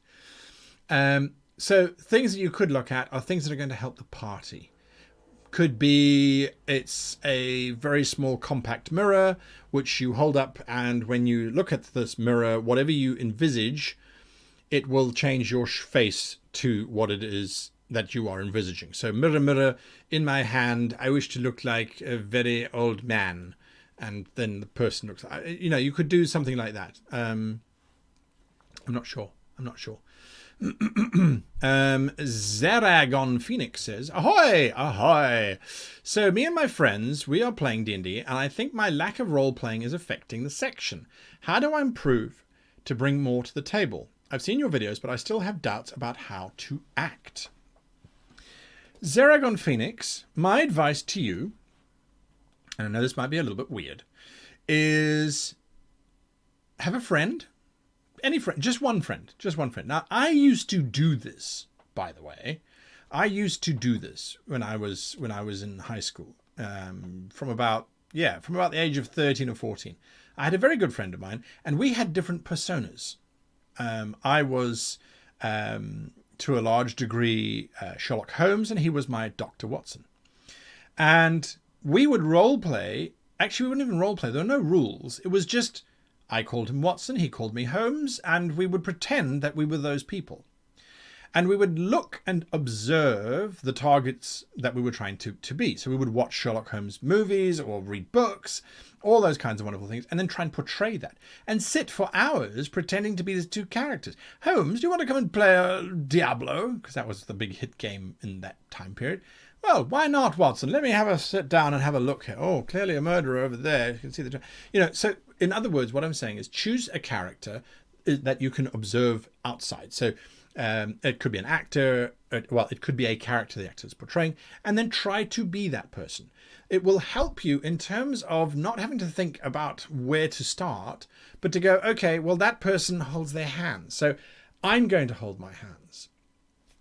So things that you could look at are things that are going to help the party. Could be it's a very small compact mirror, which you hold up, and when you look at this mirror, whatever you envisage, it will change your face to what it is that you are envisaging. So mirror, mirror, in my hand, I wish to look like a very old man. And then the person looks like, you know, you could do something like that. I'm not sure. Zeragon Phoenix says, ahoy, ahoy. So me and my friends, we are playing D&D, and I think my lack of role playing is affecting the section. How do I improve to bring more to the table? I've seen your videos, but I still have doubts about how to act. Zeragon Phoenix, my advice to you, and I know this might be a little bit weird, is have a friend, any friend, just one friend. Now, I used to do this, by the way. I used to do this when I was in high school, from about the age of 13 or 14. I had a very good friend of mine, and we had different personas. I was, to a large degree, Sherlock Holmes, and he was my Dr. Watson. And we would role play. Actually, we wouldn't even role play. There were no rules. It was just, I called him Watson, he called me Holmes, and we would pretend that we were those people. And we would look and observe the targets that we were trying to be. So we would watch Sherlock Holmes movies or read books, all those kinds of wonderful things, and then try and portray that. And sit for hours pretending to be these two characters. Holmes, do you want to come and play Diablo? Because that was the big hit game in that time period. Well, why not, Watson? Let me have a sit down and have a look here. Oh, clearly a murderer over there. You can see the... You know, so in other words, what I'm saying is choose a character that you can observe outside. So It could be an actor. Well, it could be a character the actor is portraying, and then try to be that person. It will help you in terms of not having to think about where to start, but to go, okay, well, that person holds their hands, so I'm going to hold my hands.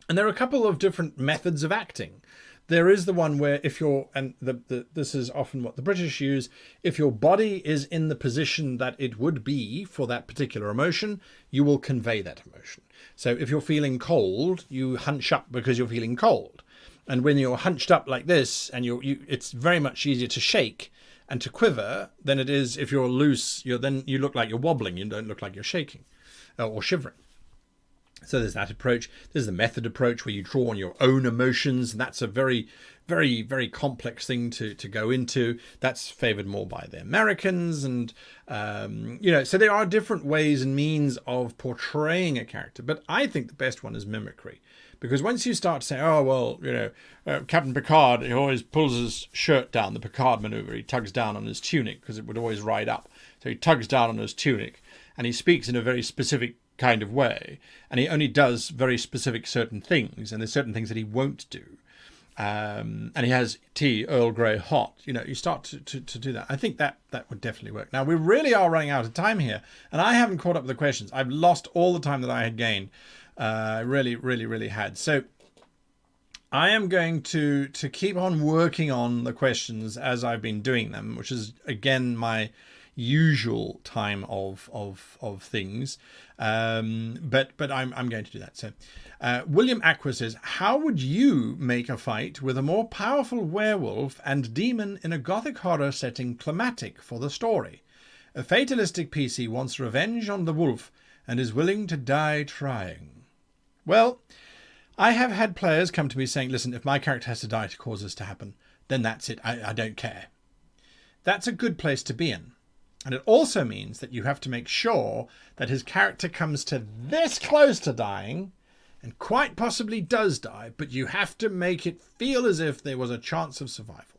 And there are a couple of different methods of acting. There is the one where if you're, and this is often what the British use, if your body is in the position that it would be for that particular emotion, you will convey that emotion. So if you're feeling cold, you hunch up because you're feeling cold. And when you're hunched up like this, and it's very much easier to shake and to quiver than it is if you're loose. Then you look like you're wobbling. You don't look like you're shaking or shivering. So there's that approach. There's the method approach where you draw on your own emotions. And that's a very, very, very complex thing to go into. That's favored more by the Americans. And, so there are different ways and means of portraying a character. But I think the best one is mimicry. Because once you start to say, oh, well, Captain Picard, he always pulls his shirt down, the Picard maneuver. He tugs down on his tunic because it would always ride up. So he tugs down on his tunic and he speaks in a very specific kind of way, and he only does very specific certain things, and there's certain things that he won't do, and he has tea Earl Grey hot. You start to do that. I think that would definitely work. Now we really are running out of time here, and I haven't caught up with the questions. I've lost all the time that I had gained. I really had. So I am going to keep on working on the questions as I've been doing them, which is again my usual time of things, but I'm going to do that. So William Aqua says, how would you make a fight with a more powerful werewolf and demon in a gothic horror setting climatic for the story? A fatalistic PC wants revenge on the wolf and is willing to die trying. Well, I have had players come to me saying, listen, if my character has to die to cause this to happen, then that's it. I don't care. That's a good place to be in. And it also means that you have to make sure that his character comes to this close to dying and quite possibly does die, but you have to make it feel as if there was a chance of survival.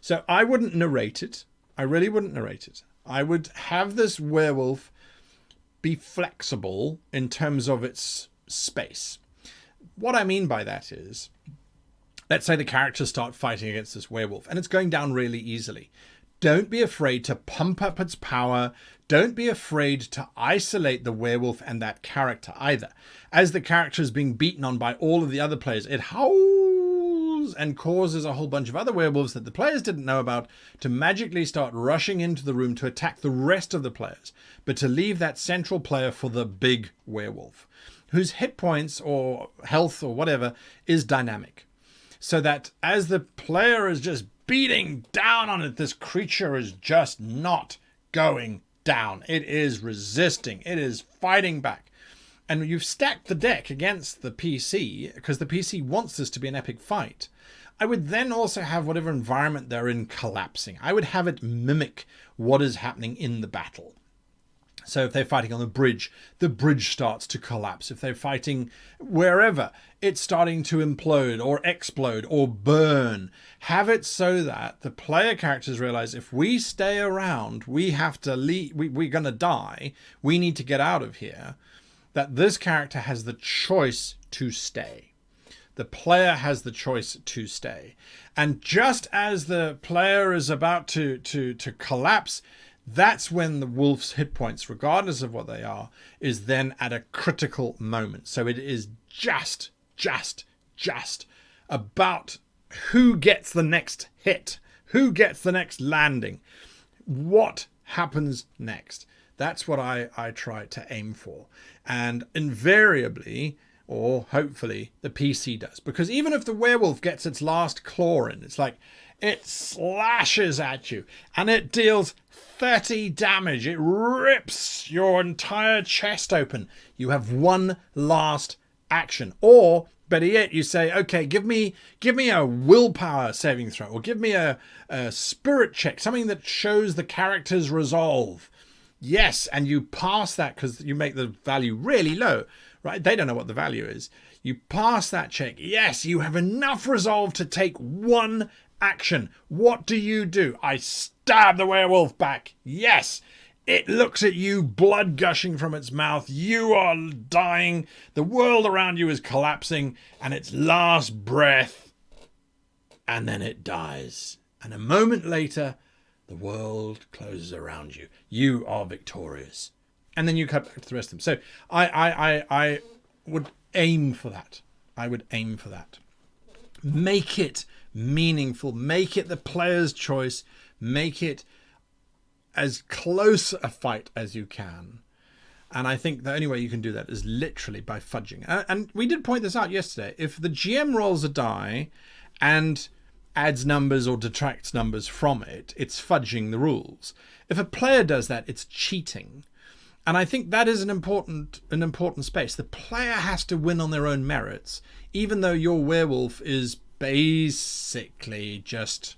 So I wouldn't narrate it. I really wouldn't narrate it. I would have this werewolf be flexible in terms of its space. What I mean by that is, let's say the characters start fighting against this werewolf and it's going down really easily. Don't be afraid to pump up its power. Don't be afraid to isolate the werewolf and that character either. As the character is being beaten on by all of the other players, it howls and causes a whole bunch of other werewolves that the players didn't know about to magically start rushing into the room to attack the rest of the players, but to leave that central player for the big werewolf, whose hit points or health or whatever is dynamic. So that as the player is just beating down on it, this creature is just not going down. It is resisting. It is fighting back. And you've stacked the deck against the PC because the PC wants this to be an epic fight. I would then also have whatever environment they're in collapsing. I would have it mimic what is happening in the battle. So if they're fighting on the bridge starts to collapse. If they're fighting wherever, it's starting to implode or explode or burn. Have it so that the player characters realize if we stay around, we have to leave, we're going to die. We need to get out of here. That this character has the choice to stay. The player has the choice to stay. And just as the player is about to collapse, that's when the wolf's hit points, regardless of what they are, is then at a critical moment. So it is just about who gets the next hit, who gets the next landing, what happens next. That's what I try to aim for. And invariably, or hopefully, the PC does. Because even if the werewolf gets its last claw in, it's like it slashes at you and it deals 30 damage. It rips your entire chest open. You have one last action. Or better yet, you say, okay, give me a willpower saving throw, or give me a spirit check, something that shows the character's resolve. Yes, and you pass that because you make the value really low, right? They don't know what the value is. You pass that check. Yes, you have enough resolve to take one action. What do? I stab the werewolf back. Yes, It looks at you, blood gushing from its mouth. You are dying. The world around you is collapsing, and its last breath, and then it dies. And a moment later, the world closes around you. You are victorious. And then you cut back to the rest of them. So I would aim for that. I would aim for that. Make it meaningful. Make it the player's choice. Make it as close a fight as you can. And I think the only way you can do that is literally by fudging. And we did point this out yesterday. If the GM rolls a die and adds numbers or detracts numbers from it, it's fudging the rules. If a player does that, it's cheating. And I think that is an important space. The player has to win on their own merits, even though your werewolf is basically just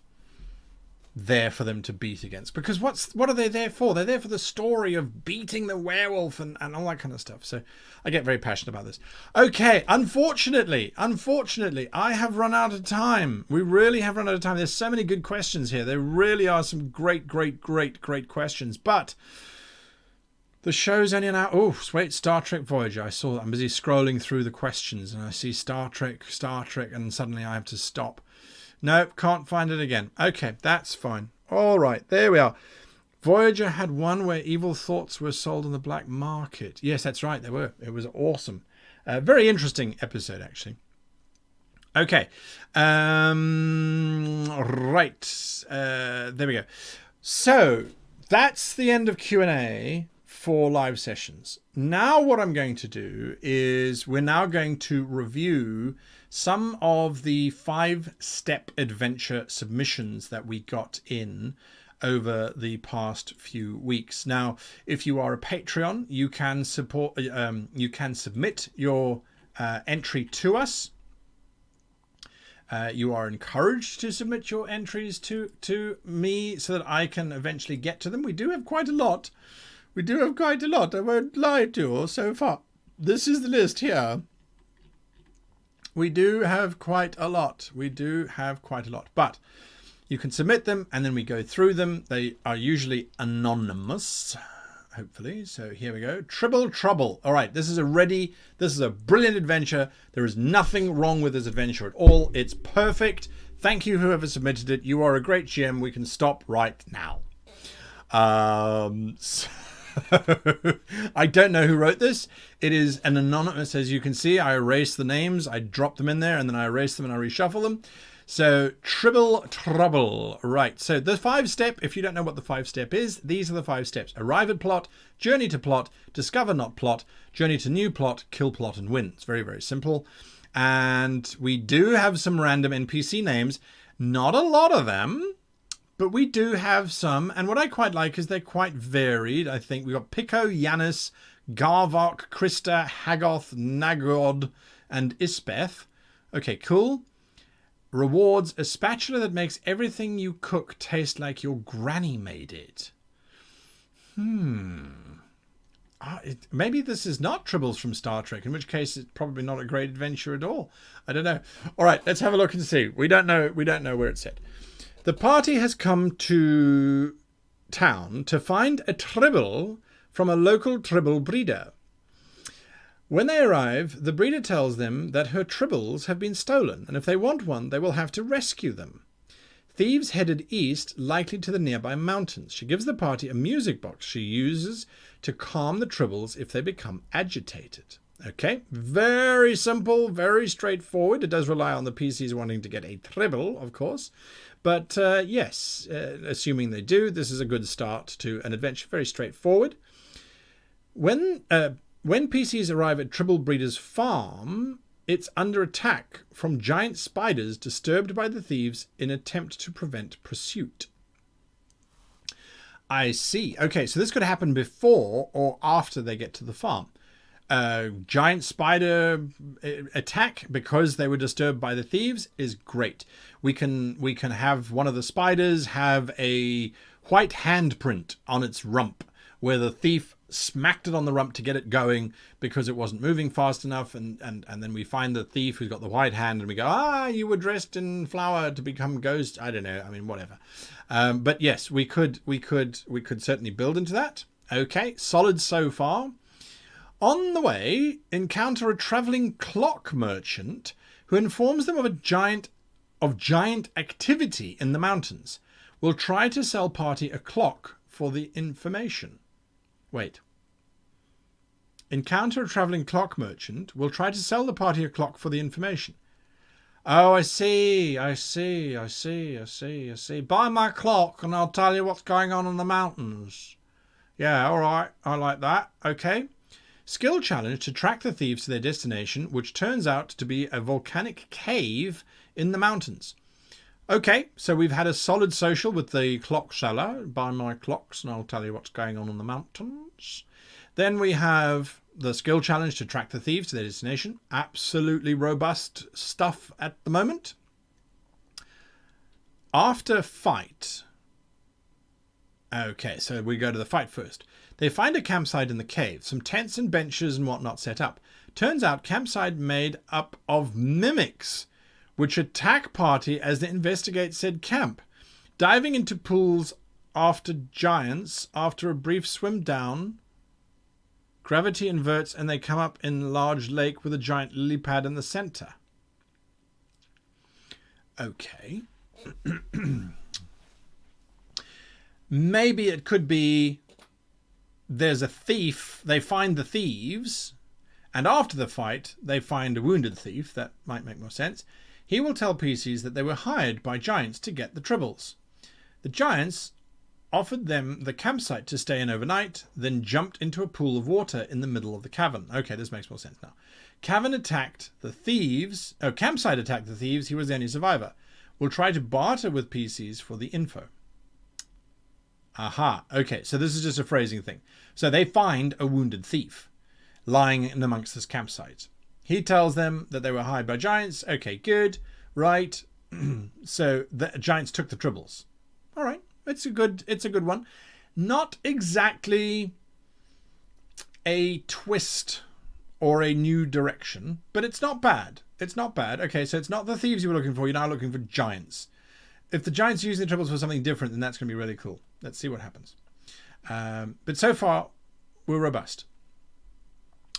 there for them to beat against. Because what are they there for? They're there for the story of beating the werewolf and all that kind of stuff. So I get very passionate about this. Okay, unfortunately, I have run out of time. We really have run out of time. There's so many good questions here. There really are some great questions. But the show's only an hour. Oh, wait, Star Trek Voyager. I saw that. I'm busy scrolling through the questions and I see Star Trek, and suddenly I have to stop. Nope, can't find it again. Okay, that's fine. All right, there we are. Voyager had one where evil thoughts were sold on the black market. Yes, that's right, they were. It was awesome. Very interesting episode, actually. Okay. Right. There we go. So, that's the end of Q&A for live sessions. Now what I'm going to do is we're now going to review some of the 5-step adventure submissions that we got in over the past few weeks. Now, if you are a Patreon, you can submit your entry to us. You are encouraged to submit your entries to me so that I can eventually get to them. We do have quite a lot. I won't lie to you so far. This is the list here. We do have quite a lot. But you can submit them and then we go through them. They are usually anonymous, hopefully. So here we go. Tribble Trouble. All right, this is a brilliant adventure. There is nothing wrong with this adventure at all. It's perfect. Thank you, whoever submitted it. You are a great GM. We can stop right now. I don't know who wrote this. It is an anonymous, as you can see. I erased the names, I dropped them in there, and then I erased them and I reshuffle them. So, Tribble Trouble. Right, so the 5-step, if you don't know what the 5-step is, these are the 5 steps. Arrive at plot, journey to plot, discover not plot, journey to new plot, kill plot and win. It's very, very simple. And we do have some random NPC names. Not a lot of them, but we do have some, and what I quite like is they're quite varied. I think we've got Pico, Yanis, Garvok, Krista, Hagoth, Nagod, and Isbeth. Okay, cool. Rewards: a spatula that makes everything you cook taste like your granny made it. Maybe this is not Tribbles from Star Trek, in which case it's probably not a great adventure at all. I don't know. All right, let's have a look and see. We don't know where it's set. The party has come to town to find a tribble from a local tribble breeder. When they arrive, the breeder tells them that her tribbles have been stolen, and if they want one, they will have to rescue them. Thieves headed east, likely to the nearby mountains. She gives the party a music box she uses to calm the tribbles if they become agitated. Okay, very simple, very straightforward. It does rely on the PCs wanting to get a tribble, of course. But yes, assuming they do, this is a good start to an adventure. Very straightforward. When PCs arrive at Tribble Breeder's farm, it's under attack from giant spiders disturbed by the thieves in attempt to prevent pursuit. I see. Okay, so this could happen before or after they get to the farm. Giant spider attack because they were disturbed by the thieves is great. We can have one of the spiders have a white handprint on its rump where the thief smacked it on the rump to get it going because it wasn't moving fast enough, and then we find the thief who's got the white hand and we go, you were dressed in flour to become ghost. I don't know. I mean, whatever. But yes, we could certainly build into that. Okay, solid so far. On the way, encounter a travelling clock merchant who informs them of giant activity in the mountains. Will try to sell party a clock for the information. Wait. Encounter a travelling clock merchant. Will try to sell the party a clock for the information. Oh, I see. Buy my clock and I'll tell you what's going on in the mountains. Yeah, all right. I like that. Okay. Skill challenge to track the thieves to their destination, which turns out to be a volcanic cave in the mountains. Okay, so we've had a solid social with the clock seller. Buy my clocks and I'll tell you what's going on in the mountains. Then we have the skill challenge to track the thieves to their destination. Absolutely robust stuff at the moment. After fight. Okay, so we go to the fight first. They find a campsite in the cave, some tents and benches and whatnot set up. Turns out campsite made up of mimics, which attack party as they investigate said camp. Diving into pools after giants, after a brief swim down, gravity inverts and they come up in a large lake with a giant lily pad in the center. Okay. Maybe it could be there's a thief, they find the thieves, and after the fight they find a wounded thief. That might make more sense. He will tell PCs that they were hired by giants to get the tribbles. The giants offered them the campsite to stay in overnight, then jumped into a pool of water in the middle of the cavern. Okay, this makes more sense now. Campsite attacked the thieves. He was the only survivor. We'll try to barter with PCs for the info. Aha. Okay, so this is just a phrasing thing. So they find a wounded thief lying in amongst this campsite. He tells them that they were hired by giants. Okay, good. Right. So the giants took the tribbles. All right. It's a good one. Not exactly a twist or a new direction, but it's not bad. It's not bad. Okay, so it's not the thieves you were looking for. You're now looking for giants. If the giants use the tribbles for something different, then that's going to be really cool. Let's see what happens. But so far, we're robust.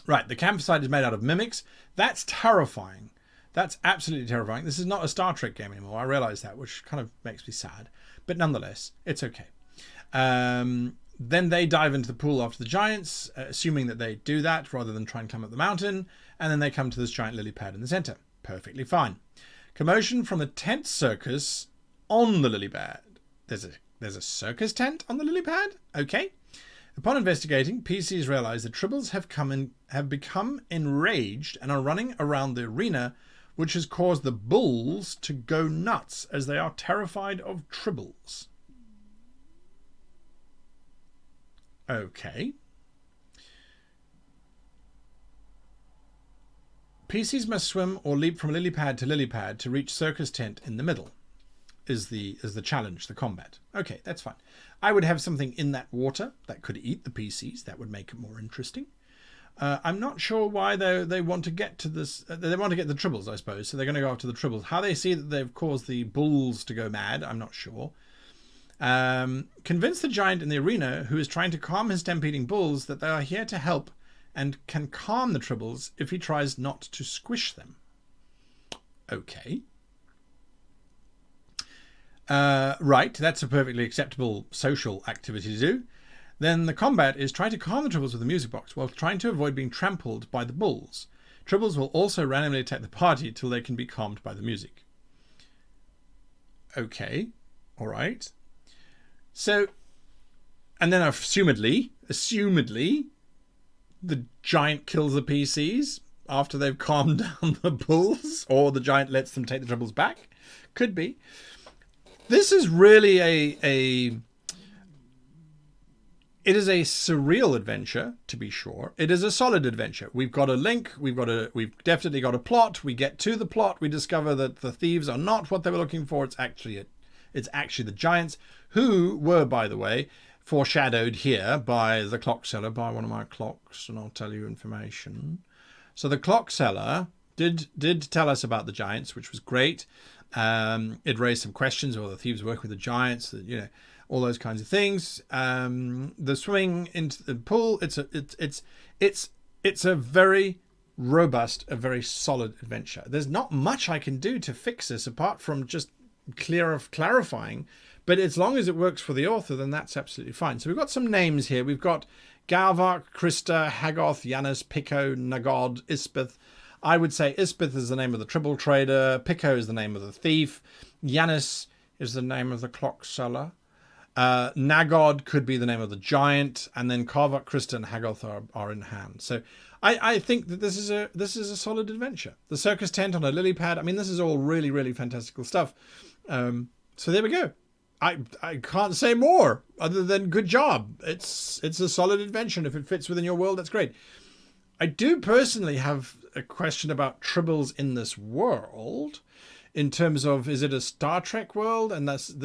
Right, the campsite is made out of mimics. That's terrifying. That's absolutely terrifying. This is not a Star Trek game anymore. I realise that, which kind of makes me sad. But nonetheless, it's okay. Then they dive into the pool after the giants, assuming that they do that rather than try and climb up the mountain. And then they come to this giant lily pad in the centre. Perfectly fine. Commotion from the tent circus on the lily pad. There's a circus tent on the lily pad? Okay. Upon investigating, PCs realize the tribbles have become enraged and are running around the arena, which has caused the bulls to go nuts as they are terrified of tribbles. Okay. PCs must swim or leap from lily pad to reach circus tent in the middle. Is the challenge, the combat. Okay, that's fine. I would have something in that water that could eat the PCs. That would make it more interesting. I'm not sure why they want to get to this. They want to get the tribbles, I suppose. So they're going to go after the tribbles. How they see that they've caused the bulls to go mad, I'm not sure. Convince the giant in the arena who is trying to calm his stampeding bulls that they are here to help and can calm the tribbles if he tries not to squish them. Okay. Right, that's a perfectly acceptable social activity to do. Then the combat is try to calm the tribbles with the music box while trying to avoid being trampled by the bulls. Tribbles will also randomly attack the party till they can be calmed by the music. Okay, all right. So, and then assumedly, the giant kills the PCs after they've calmed down the bulls, or the giant lets them take the tribbles back. Could be. This is really it is a surreal adventure, to be sure. It is a solid adventure. We've got a link. We've definitely got a plot. We get to the plot. We discover that the thieves are not what they were looking for. It's actually the giants, who were, by the way, foreshadowed here by the clock seller. Buy one of my clocks and I'll tell you information. So the clock seller did tell us about the giants, which was great. It raised some questions. Well, the thieves work with the giants. all those kinds of things. The swimming into the pool, it's a very robust, a very solid adventure. There's not much I can do to fix this apart from just clarifying, but as long as it works for the author, then that's absolutely fine. So we've got some names here. We've got Galvark, Krista, Hagoth, Yanis, Pico, Nagod, Ispith. I would say Ispith is the name of the tribble trader, Pico is the name of the thief, Yanis is the name of the clock seller, Nagod could be the name of the giant, and then Karvak, Krista, and Hagoth are in hand. So I think that this is a solid adventure. The circus tent on a lily pad. I mean, this is all really, really fantastical stuff. So there we go. I can't say more other than good job. It's a solid adventure. And if it fits within your world, that's great. I do personally have a question about tribbles in this world, in terms of, is it a Star Trek world? And is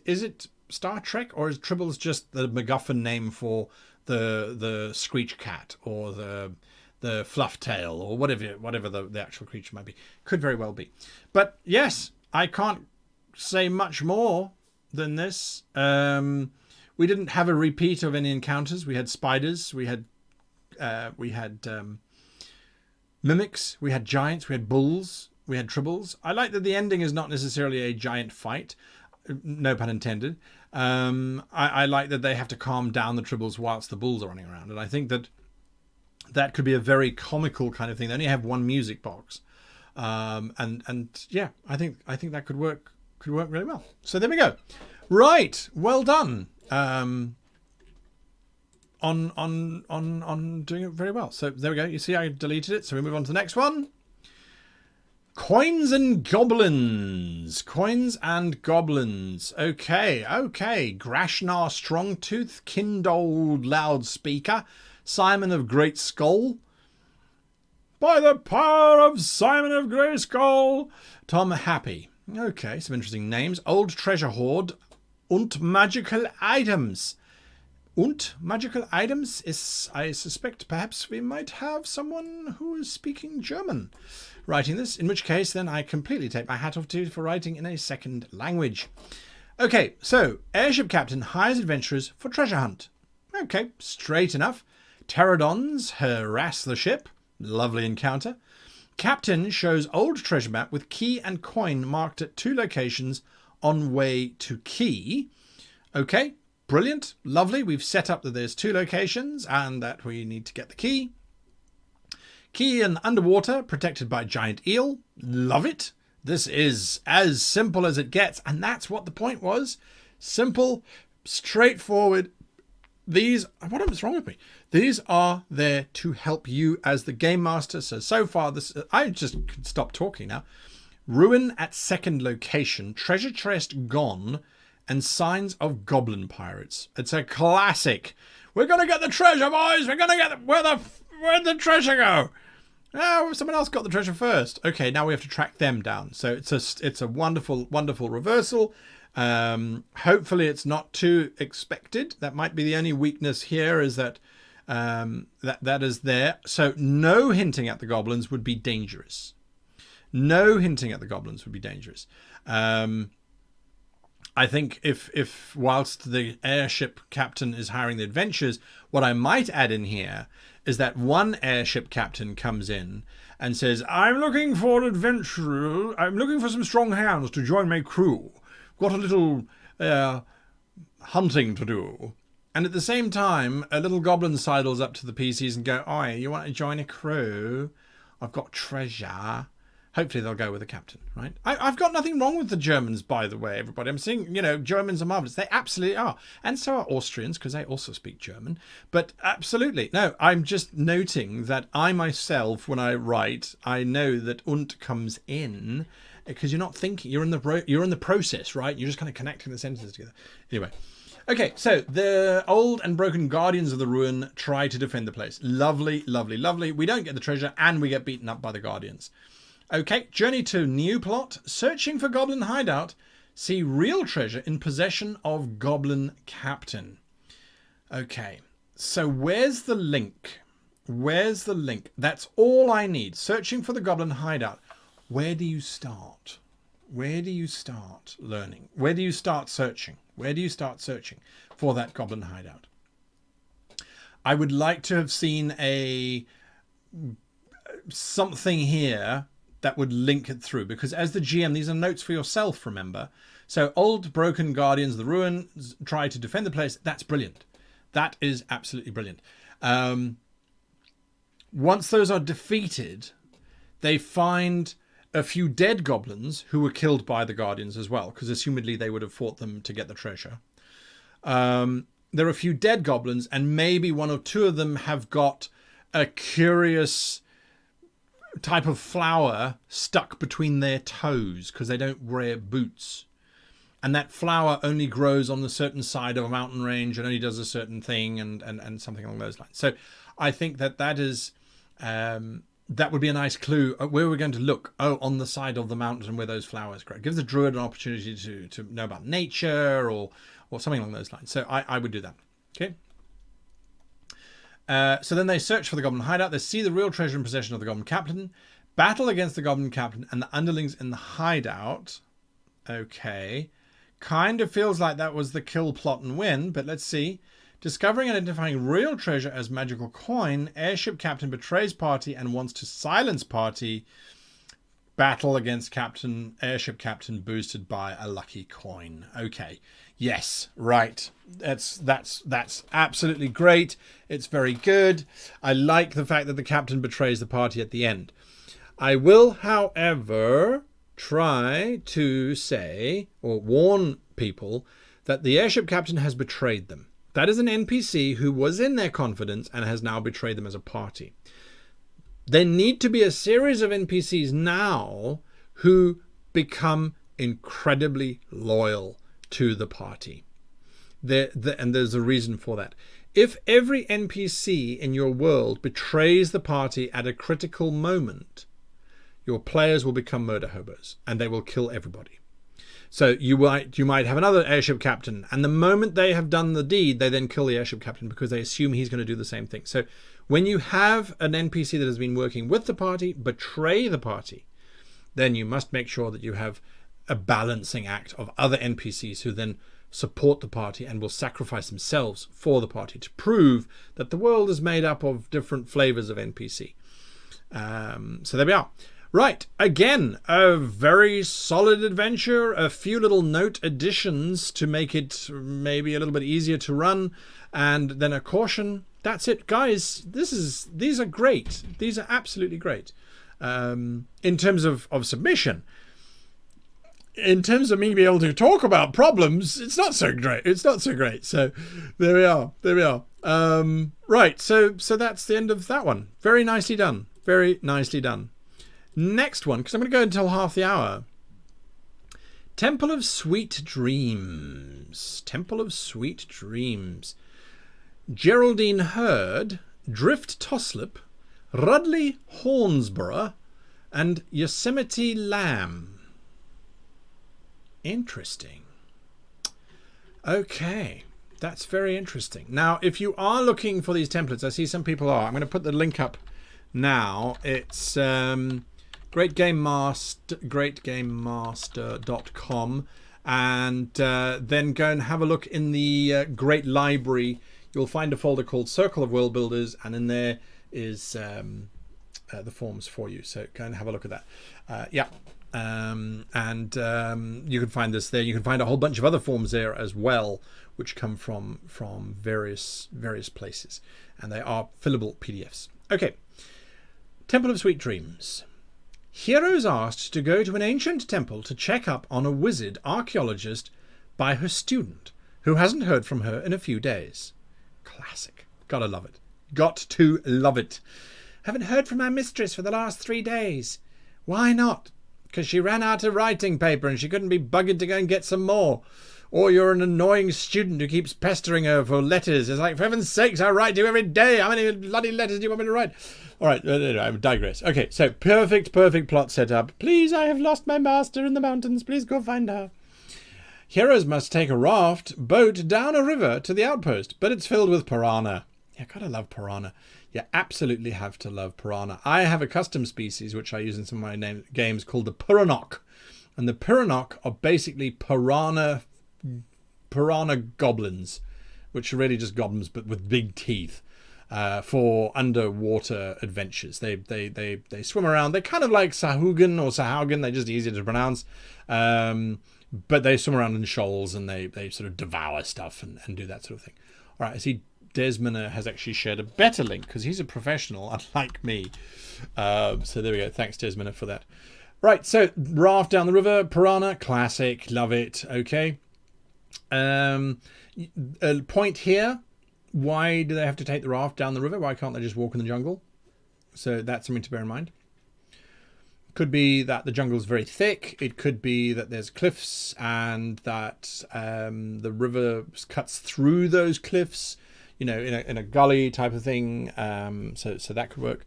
it Star Trek, or is tribbles just the MacGuffin name for the screech cat or the fluff tail or whatever the actual creature might be? Could very well be. But yes, I can't say much more than this. We didn't have a repeat of any encounters. We had spiders, we had mimics, we had giants, we had bulls, we had tribbles. I like that the ending is not necessarily a giant fight, no pun intended. I like that they have to calm down the tribbles whilst the bulls are running around, and I think that could be a very comical kind of thing. They only have one music box, and yeah, I think that could work really well. So there we go. Right, well done. On doing it very well. So there we go. You see, I deleted it. So we move on to the next one. Coins and goblins. Coins and goblins. Okay. Grashnar Strongtooth, Kindold Loudspeaker, Simon of Great Skull. By the power of Simon of Great Skull, Tom Happy. Okay, some interesting names. Old Treasure Hoard und Magical Items. Und magical items is, I suspect, perhaps we might have someone who is speaking German writing this, in which case then I completely take my hat off to you for writing in a second language. Okay, so airship captain hires adventurers for treasure hunt. Okay, straight enough. Pterodons harass the ship. Lovely encounter. Captain shows old treasure map with key and coin marked at 2 locations on way to key. Okay. Brilliant. Lovely. We've set up that there's 2 locations and that we need to get the key. Key in underwater, protected by giant eel. Love it. This is as simple as it gets. And that's what the point was. Simple, straightforward. What's wrong with me? These are there to help you as the game master. So far, I just can stop talking now. Ruin at second location. Treasure chest gone. And signs of goblin pirates. It's a classic. We're going to get the treasure, boys. We're going to get where'd the treasure go? Oh, someone else got the treasure first. Okay, now we have to track them down. So it's a wonderful, wonderful reversal. Hopefully it's not too expected. That might be the only weakness here, is that that is there. So no hinting at the goblins would be dangerous. No hinting at the goblins would be dangerous. I think if whilst the airship captain is hiring the adventurers, what I might add in here is that one airship captain comes in and says, I'm looking for adventurers. I'm looking for some strong hands to join my crew. Got a little hunting to do. And at the same time, a little goblin sidles up to the PCs and go, oi, you want to join a crew? I've got treasure. Hopefully they'll go with the captain, right? I've got nothing wrong with the Germans, by the way, everybody. I'm seeing, Germans are marvellous. They absolutely are. And so are Austrians, because they also speak German. But absolutely. No, I'm just noting that I myself, when I write, I know that und comes in, because you're not thinking. You're in the process, right? You're just kind of connecting the sentences together. Anyway. Okay, so the old and broken guardians of the ruin try to defend the place. Lovely, lovely, lovely. We don't get the treasure, and we get beaten up by the guardians. Okay, journey to new plot. Searching for goblin hideout. See real treasure in possession of goblin captain. Okay, so where's the link? Where's the link? That's all I need. Searching for the goblin hideout. Where do you start? Where do you start learning? Where do you start searching? Where do you start searching for that goblin hideout? I would like to have seen something here that would link it through, because as the GM, these are notes for yourself, remember? So old broken guardians of the ruins try to defend the place. That's brilliant. That is absolutely brilliant. Once those are defeated, they find a few dead goblins who were killed by the guardians as well, because assumedly they would have fought them to get the treasure. There are a few dead goblins, and maybe one or two of them have got a curious type of flower stuck between their toes because they don't wear boots. And that flower only grows on a certain side of a mountain range and only does a certain thing and something along those lines. So I think that is... that would be a nice clue. Where we're going to look. Oh, on the side of the mountain where those flowers grow. It gives the druid an opportunity to know about nature or something along those lines. So I would do that. Okay. So then they search for the goblin hideout. They see the real treasure in possession of the goblin captain. Battle against the goblin captain and the underlings in the hideout. Okay. Kind of feels like that was the kill, plot, and win. But let's see. Discovering and identifying real treasure as magical coin. Airship captain betrays party and wants to silence party. Battle against airship captain boosted by a lucky coin. Okay. Yes, right. That's absolutely great. It's very good. I like the fact that the captain betrays the party at the end. I will, however, try to say or warn people that the airship captain has betrayed them. That is an NPC who was in their confidence and has now betrayed them as a party. There need to be a series of NPCs now who become incredibly loyal to the party. And there's a reason for that. If every NPC in your world betrays the party at a critical moment, your players will become murder hobos and they will kill everybody. So you might have another airship captain, and the moment they have done the deed, they then kill the airship captain because they assume he's going to do the same thing. So when you have an NPC that has been working with the party betray the party, then you must make sure that you have a balancing act of other NPCs who then support the party and will sacrifice themselves for the party to prove that the world is made up of different flavors of NPC. So there we are. Right, again, a very solid adventure, a few little note additions to make it maybe a little bit easier to run, and then a caution. That's it, guys. These are great. These are absolutely great. In terms of submission, in terms of me being able to talk about problems, it's not so great. It's not so great. So there we are. There we are. Right, so that's the end of that one. Very nicely done. Very nicely done. Next one, because I'm going to go until half the hour. Temple of Sweet Dreams. Temple of Sweet Dreams. Geraldine Hurd, Drift Toslip, Rudley Hornsborough, and Yosemite Lamb. Interesting. Okay, that's very interesting. Now, if you are looking for these templates, I see some people are. I'm going to put the link up now. It's greatgamemaster.com, and then go and have a look in the Great Library. You'll find a folder called Circle of World Builders, and in there is the forms for you. So go and have a look at that. You can find this there. You can find a whole bunch of other forms there as well, which come from various places, and they are fillable PDFs. Okay, Temple of Sweet Dreams. Heroes asked to go to an ancient temple to check up on a wizard archaeologist by her student, who hasn't heard from her in a few days. Classic. Gotta love it. Got to love it. Haven't heard from my mistress for the last 3 days. Why not? Because she ran out of writing paper and she couldn't be buggered to go and get some more. Or you're an annoying student who keeps pestering her for letters. It's like, for heaven's sakes, I write to you every day. How many bloody letters do you want me to write? All right, I digress. Okay, so perfect plot setup. Please, I have lost my master in the mountains. Please go find her. Heroes must take a boat down a river to the outpost, but it's filled with piranha. Yeah, gotta love piranha. You absolutely have to love piranha. I have a custom species which I use in some of my games called the Piranok. And the Piranok are basically piranha goblins, which are really just goblins but with big teeth, for underwater adventures. They swim around. They're kind of like Sahugan or Sahaugen. They're just easier to pronounce. But they swim around in shoals and they sort of devour stuff and do that sort of thing. All right, I see Desmond has actually shared a better link because he's a professional, unlike me. So there we go. Thanks, Desmond, for that. Right, so raft down the river, piranha, classic, love it. Okay. A point here. Why do they have to take the raft down the river? Why can't they just walk in the jungle? So that's something to bear in mind. Could be that the jungle is very thick. It could be that there's cliffs and that the river cuts through those cliffs, you know, in a gully type of thing. So that could work.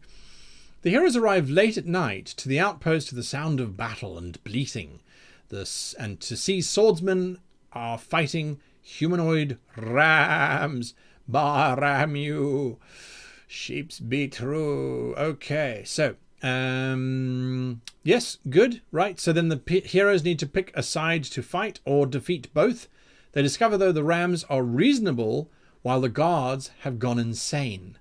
The heroes arrive late at night to the outpost to the sound of battle and bleating. And to see swordsmen are fighting humanoid rams. Baramu. Sheeps be true. Okay, so yes, good, right. So then the heroes need to pick a side to fight or defeat both. They discover, though, the rams are reasonable while the guards have gone insane.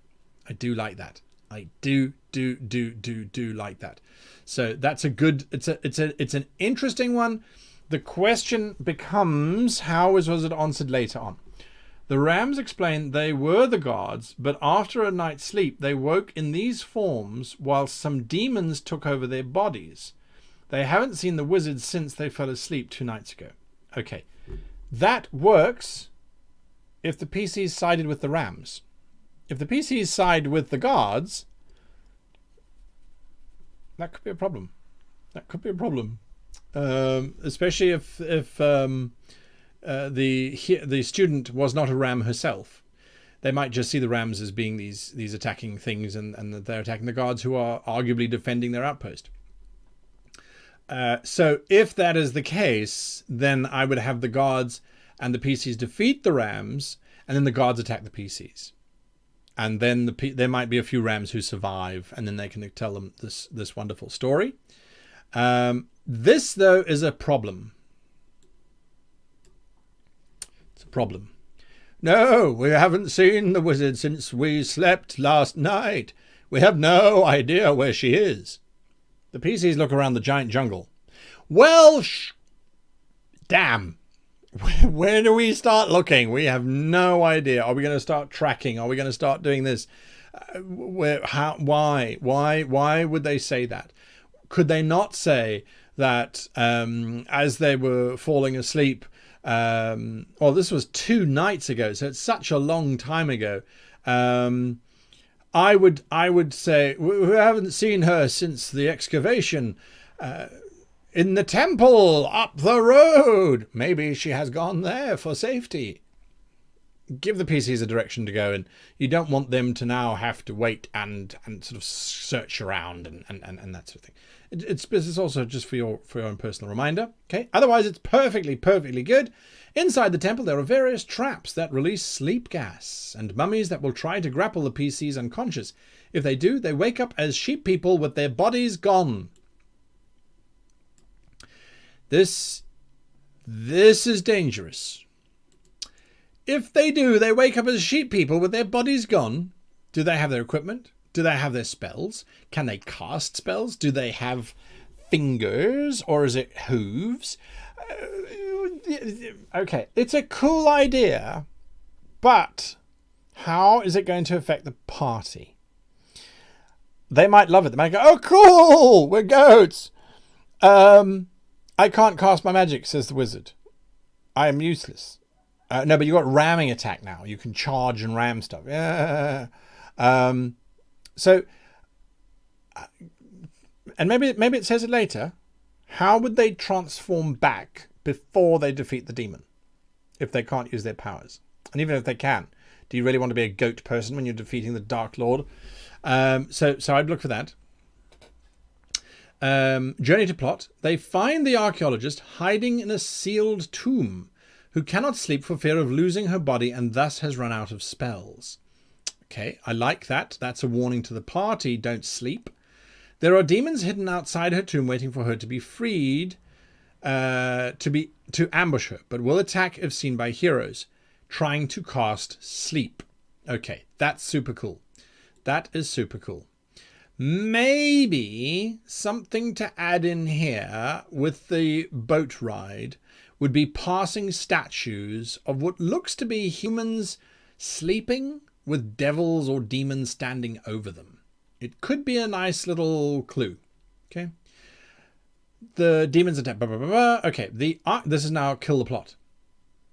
I do like that. I do like that. So that's a good. It's an interesting one. The question becomes, how was it answered later on? The rams explain they were the guards, but after a night's sleep, they woke in these forms while some demons took over their bodies. They haven't seen the wizards since they fell asleep 2 nights ago. Okay, that works if the PCs sided with the rams. If the PCs side with the guards, that could be a problem. That could be a problem, especially if the student was not a ram herself. They might just see the rams as being these attacking things, and that they're attacking the guards who are arguably defending their outpost. So if that is the case, then I would have the guards and the PCs defeat the rams, and then the guards attack the PCs. And then there might be a few rams who survive, and then they can tell them this wonderful story. This, though, is a problem. It's a problem. No, we haven't seen the wizard since we slept last night. We have no idea where she is. The PCs look around the giant jungle. Well, damn. Where do we start looking? We have no idea. Are we going to start tracking? Are we going to start doing this? Why would they say that? Could they not say that as they were falling asleep, well, this was 2 nights ago, so it's such a long time ago. I would say we haven't seen her since the excavation. In the temple up the road. Maybe she has gone there for safety. Give the PCs a direction to go, and you don't want them to now have to wait and sort of search around and that sort of thing. It's also just for your own personal reminder. Okay. Otherwise, it's perfectly good. Inside the temple, there are various traps that release sleep gas and mummies that will try to grapple the PCs unconscious. If they do, they wake up as sheep people with their bodies gone. This is dangerous. If they do, they wake up as sheep people with their bodies gone. Do they have their equipment? Do they have their spells? Can they cast spells? Do they have fingers, or is it hooves? Okay, it's a cool idea, but how is it going to affect the party? They might love it. They might go, "Oh, cool, we're goats." I can't cast my magic, says the wizard. I am useless. No, but you've got ramming attack now. You can charge and ram stuff. Yeah. So, and maybe it says it later. How would they transform back before they defeat the demon if they can't use their powers? And even if they can, do you really want to be a goat person when you're defeating the Dark Lord? So I'd look for that. Journey to plot. They find the archaeologist hiding in a sealed tomb who cannot sleep for fear of losing her body and thus has run out of spells. Okay, I like that. That's a warning to the party. Don't sleep. There are demons hidden outside her tomb waiting for her to be freed. to ambush her, but will attack if seen by heroes, trying to cast sleep. Okay, that's super cool. That is super cool. Maybe something to add in here with the boat ride would be passing statues of what looks to be humans sleeping with devils or demons standing over them. It could be a nice little clue. Okay. The demons attack. Blah, blah, blah, blah. Okay. This is now kill the plot.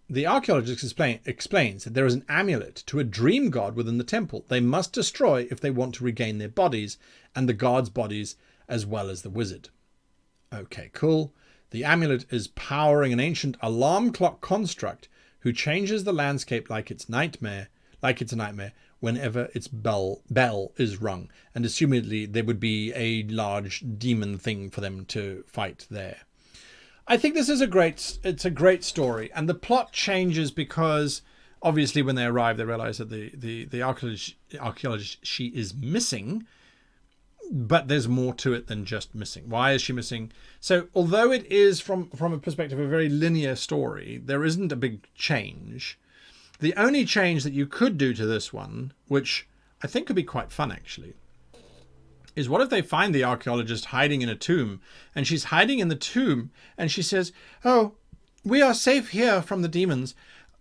The archaeologist explains that there is an amulet to a dream god within the temple they must destroy if they want to regain their bodies and the god's bodies as well as the wizard. Okay, cool. The amulet is powering an ancient alarm clock construct who changes the landscape like it's a nightmare whenever its bell is rung, and assumedly there would be a large demon thing for them to fight there. I think this is it's a great story, and the plot changes because obviously when they arrive they realize that the archaeologist she is missing, but there's more to it than just missing. Why is she missing? So although it is from a perspective of a very linear story, there isn't a big change. The only change that you could do to this one, which I think could be quite fun actually, is what if they find the archaeologist hiding in a tomb, and she's hiding in the tomb and she says, "Oh, we are safe here from the demons.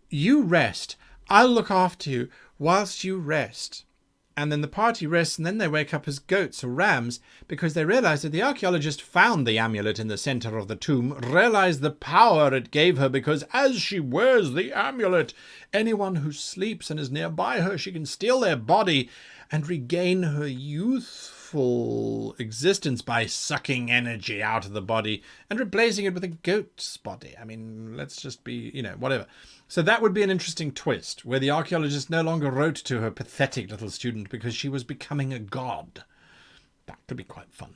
You rest. I'll look after you whilst you rest." And then the party rests, and then they wake up as goats or rams because they realize that the archaeologist found the amulet in the center of the tomb, realized the power it gave her because as she wears the amulet, anyone who sleeps and is nearby her, she can steal their body and regain her youthful existence by sucking energy out of the body and replacing it with a goat's body. I mean, let's just be, whatever. So that would be an interesting twist, where the archaeologist no longer wrote to her pathetic little student because she was becoming a god. That could be quite fun.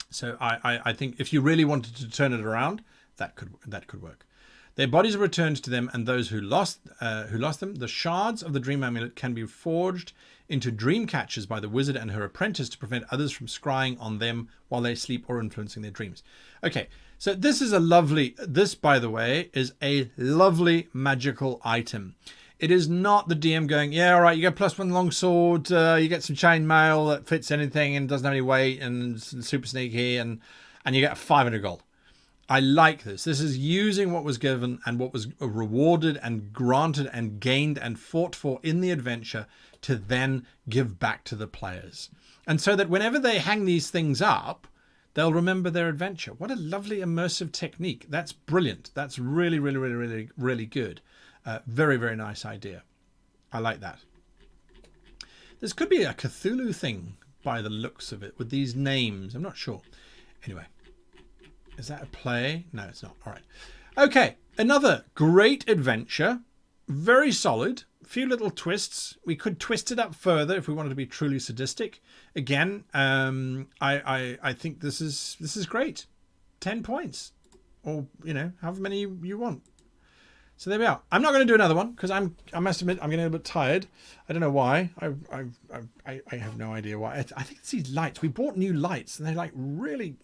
So I think if you really wanted to turn it around, that could work. Their bodies are returned to them, and those who lost them. The shards of the dream amulet can be forged into dream catchers by the wizard and her apprentice to prevent others from scrying on them while they sleep or influencing their dreams. Okay, so this, by the way, is a lovely magical item. It is not the DM going, yeah, all right, you get +1 long sword, you get some chain mail that fits anything and doesn't have any weight and it's super sneaky, and you get 500 gold. I like this. This is using what was given and what was rewarded and granted and gained and fought for in the adventure to then give back to the players. And so that whenever they hang these things up, they'll remember their adventure. What a lovely immersive technique. That's brilliant. That's really, really, really, really, really good. Very, very nice idea. I like that. This could be a Cthulhu thing by the looks of it with these names. I'm not sure. Anyway. Is that a play? No, it's not. All right. Okay. Another great adventure. Very solid. A few little twists. We could twist it up further if we wanted to be truly sadistic. Again, I think this is great. 10 points. Or, however many you want. So there we are. I'm not going to do another one because I must admit I'm getting a bit tired. I don't know why. I have no idea why. I think it's these lights. We bought new lights and they're like really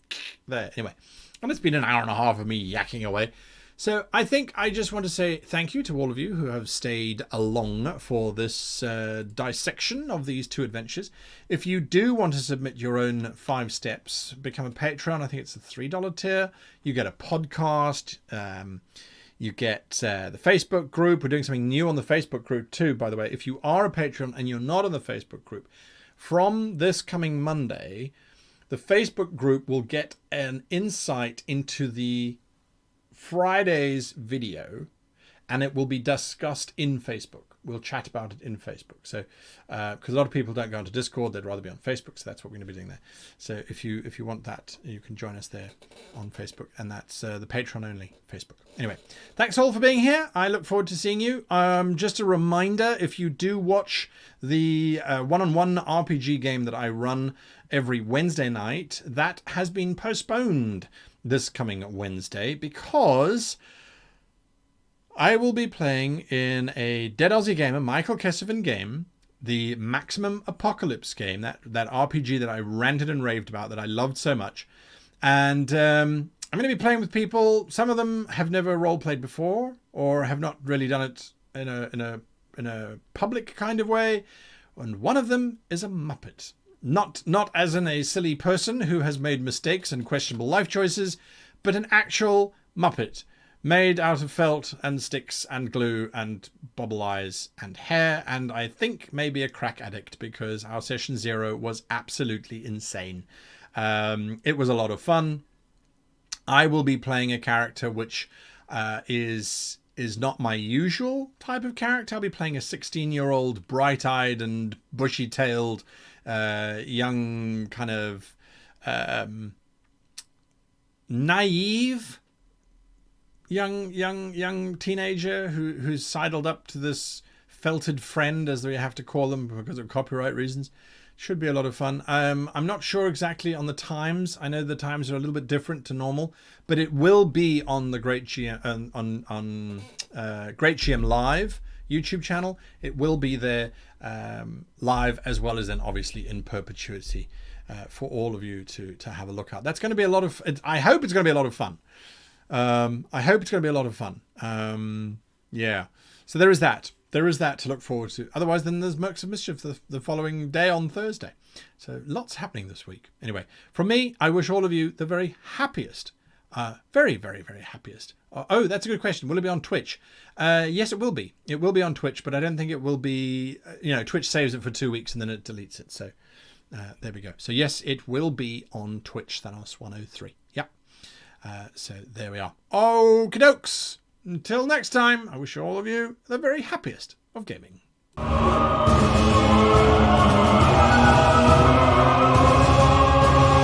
there. Anyway, and it's been an hour and a half of me yakking away. So I think I just want to say thank you to all of you who have stayed along for this dissection of these two adventures. If you do want to submit your own 5 steps, become a Patreon. I think it's a $3 tier. You get a podcast. You get the Facebook group. We're doing something new on the Facebook group too, by the way. If you are a Patreon and you're not on the Facebook group, from this coming Monday, the Facebook group will get an insight into the Friday's video, and it will be discussed in Facebook. We'll chat about it in Facebook. So, because a lot of people don't go onto Discord, they'd rather be on Facebook. So that's what we're going to be doing there. So if you want that, you can join us there on Facebook, and that's the Patreon only Facebook. Anyway, thanks all for being here. I look forward to seeing you. Just a reminder, if you do watch the one-on-one RPG game that I run every Wednesday night, that has been postponed this coming Wednesday because I will be playing in a Dead Aussie Gamer, Michael Kessevan game, the Maximum Apocalypse game, that RPG that I ranted and raved about, that I loved so much. And I'm going to be playing with people. Some of them have never role played before, or have not really done it in a public kind of way. And one of them is a Muppet. Not as in a silly person who has made mistakes and questionable life choices, but an actual Muppet made out of felt and sticks and glue and bobble eyes and hair, and I think maybe a crack addict, because our session 0 was absolutely insane. It was a lot of fun. I will be playing a character which is not my usual type of character. I'll be playing a 16-year-old bright-eyed and bushy-tailed young kind of naive young teenager who's sidled up to this felted friend, as we have to call them because of copyright reasons. Should be a lot of fun. I'm not sure exactly on the times. I know the times are a little bit different to normal, but it will be on the Great GM on Great GM Live YouTube channel. It will be there live, as well as then obviously in perpetuity for all of you to have a look at. That's going to be a lot of. I hope it's going to be a lot of fun. I hope it's going to be a lot of fun. Yeah. So there is that. There is that to look forward to. Otherwise, then there's Mercs of Mischief the following day on Thursday. So lots happening this week. Anyway, from me, I wish all of you the very happiest. Very, very, very happiest. Oh, that's a good question. Will it be on Twitch? Yes, it will be. It will be on Twitch, but I don't think it will be... Twitch saves it for 2 weeks and then it deletes it. So there we go. So yes, it will be on Twitch, Thanos 103. Yep. So there we are. Okie dokes. Until next time, I wish all of you the very happiest of gaming.